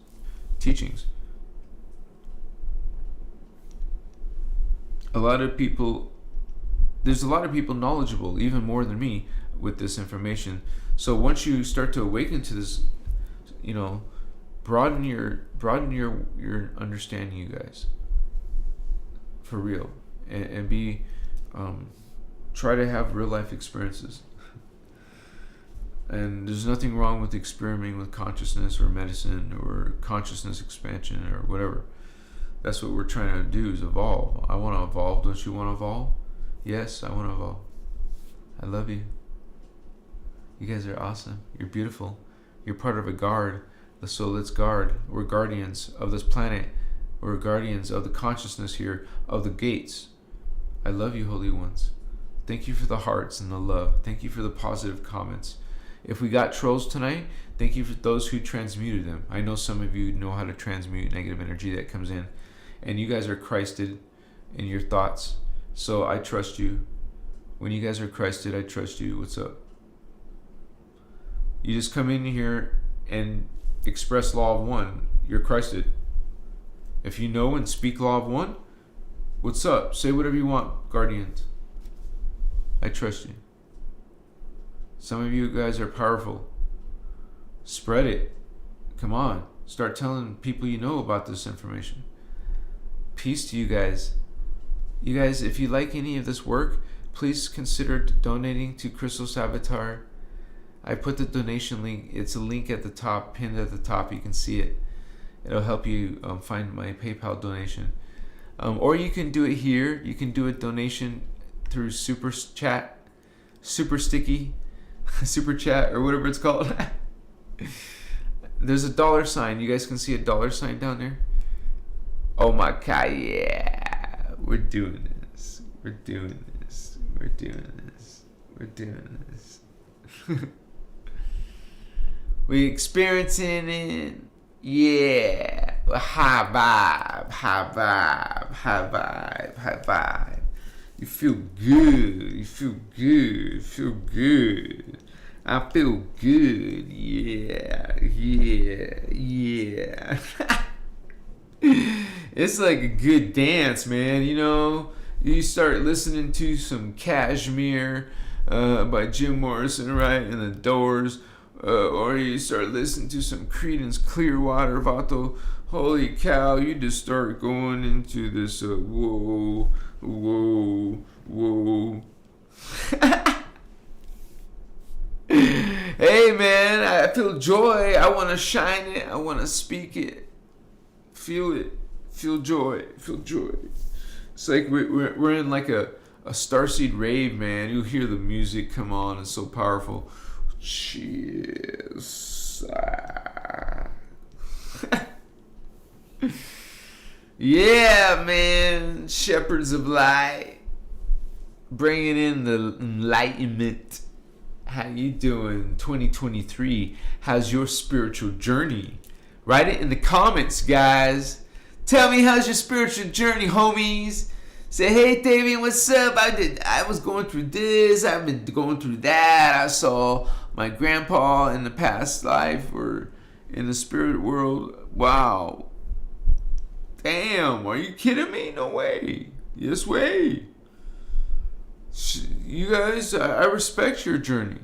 teachings. There's a lot of people knowledgeable, even more than me, with this information. So once you start to awaken to this, broaden your understanding, you guys. For real, and be try to have real life experiences. And there's nothing wrong with experimenting with consciousness or medicine or consciousness expansion or whatever. That's what we're trying to do, is evolve. I want to evolve. Don't you want to evolve? Yes, I want to evolve. I love you. You guys are awesome. You're beautiful. You're part of a guard. So let's guard. We're guardians of this planet. We're guardians of the consciousness here, of the gates. I love you, holy ones. Thank you for the hearts and the love. Thank you for the positive comments. If we got trolls tonight, thank you for those who transmuted them. I know some of you know how to transmute negative energy that comes in. And you guys are Christed in your thoughts. So I trust you. When you guys are Christed, I trust you. What's up? You just come in here and express law of one. You're Christed. If you know and speak law of one, what's up? Say whatever you want, guardians. I trust you. Some of you guys are powerful. Spread it. Come on. Start telling people you know about this information. Peace to you guys. You guys, if you like any of this work, please consider donating to Christos Avatar. I put the donation link. It's a link at the top, pinned at the top. You can see it. It'll help you find my PayPal donation. Or you can do it here. You can do a donation through Super Chat, Super Sticky, Super Chat, or whatever it's called. There's a $sign. You guys can see a $sign down there. Oh my God, yeah. We're doing this. We're doing this. We're doing this. We're doing this. We experiencing it. Yeah. High vibe. High vibe. High vibe. High vibe. You feel good. You feel good. You feel good. I feel good. Yeah. Yeah. Yeah. It's like a good dance, man. You know, you start listening to some Kashmir by Jim Morrison, right? And the Doors. Or you start listening to some Creedence Clearwater Vato. Holy cow, you just start going into this whoa, whoa, whoa. Hey man, I feel joy. I want to shine it. I want to speak it. Feel it. Feel joy. Feel joy. It's like we're in like a starseed rave, man. You hear the music come on. It's so powerful. Cheers. Yeah, man. Shepherds of light. Bringing in the enlightenment. How you doing? 2023. How's your spiritual journey? Write it in the comments, guys. Tell me how's your spiritual journey, homies. Say, hey, Davian, what's up? I was going through this. I've been going through that. I saw my grandpa in the past life or in the spirit world. Wow. Damn, are you kidding me? No way. Yes way. You guys, I respect your journey.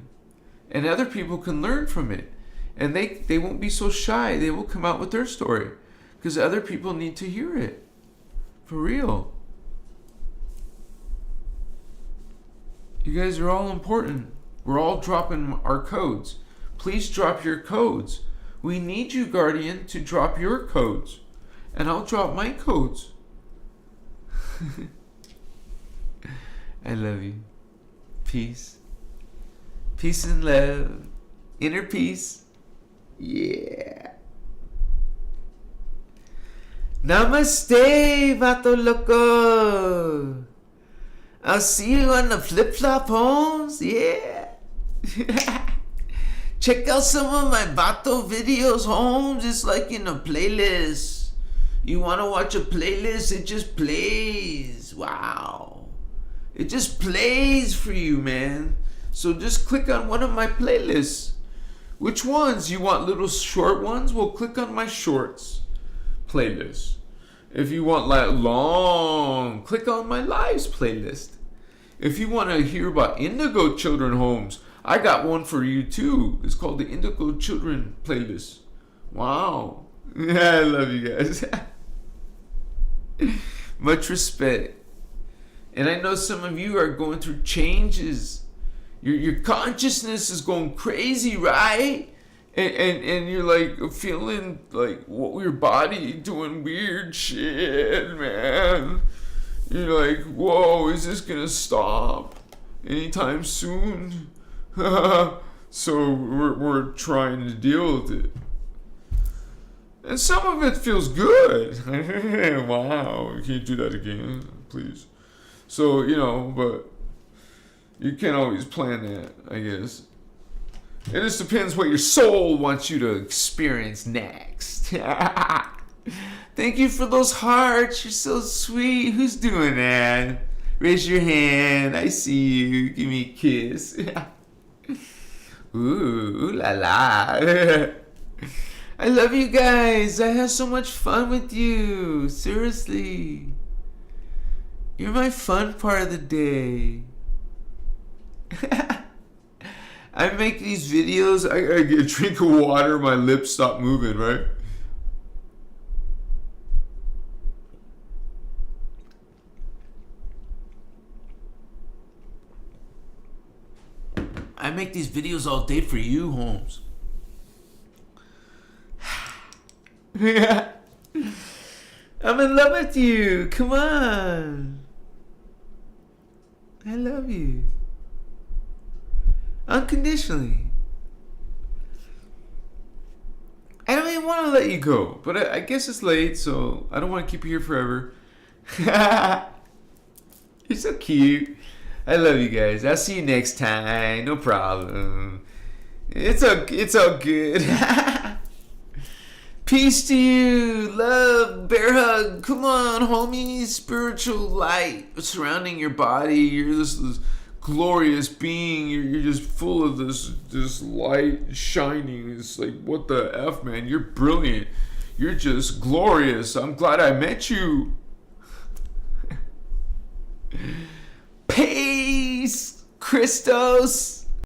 And other people can learn from it. And they won't be so shy. They will come out with their story. Because other people need to hear it. For real. You guys are all important. We're all dropping our codes. Please drop your codes. We need you, Guardian, to drop your codes. And I'll drop my codes. I love you. Peace. Peace and love. Inner peace. Yeah. Namaste, Vato Loco. I'll see you on the flip-flop, Holmes. Yeah. Check out some of my Vato videos, Holmes. It's like in a playlist. You want to watch a playlist? It just plays. Wow. It just plays for you, man. So just click on one of my playlists. Which ones? You want little short ones? Well, click on my shorts playlist. If you want like long, click on my lives playlist. If you want to hear about indigo children homes, I got one for you too. It's called the Indigo Children playlist. Wow. Yeah, I love you guys. Much respect. And I know some of you are going through changes. Your consciousness is going crazy, right? And you're like feeling like your body doing weird shit, man. You're like, whoa, is this gonna stop anytime soon? So we're trying to deal with it. And some of it feels good. Wow, can you do that again, please? So, but you can't always plan that, I guess. It just depends what your soul wants you to experience next. Thank you for those hearts. You're so sweet. Who's doing that? Raise your hand. I see you. Give me a kiss. Ooh la la. I love you guys. I have so much fun with you. Seriously. You're my fun part of the day. I make these videos. I get a drink of water. My lips stop moving, right? I make these videos all day for you, Holmes. Yeah. I'm in love with you. Come on. I love you. Unconditionally. I don't even want to let you go, but I guess it's late, so I don't want to keep you here forever. You're so cute. I love you guys. I'll see you next time. No problem. It's all good. Peace to you. Love. Bear hug. Come on, homie. Spiritual light surrounding your body. You're this glorious being. You're just full of this light shining. It's like, what the F, man? You're brilliant. You're just glorious. I'm glad I met you. Peace, Christos.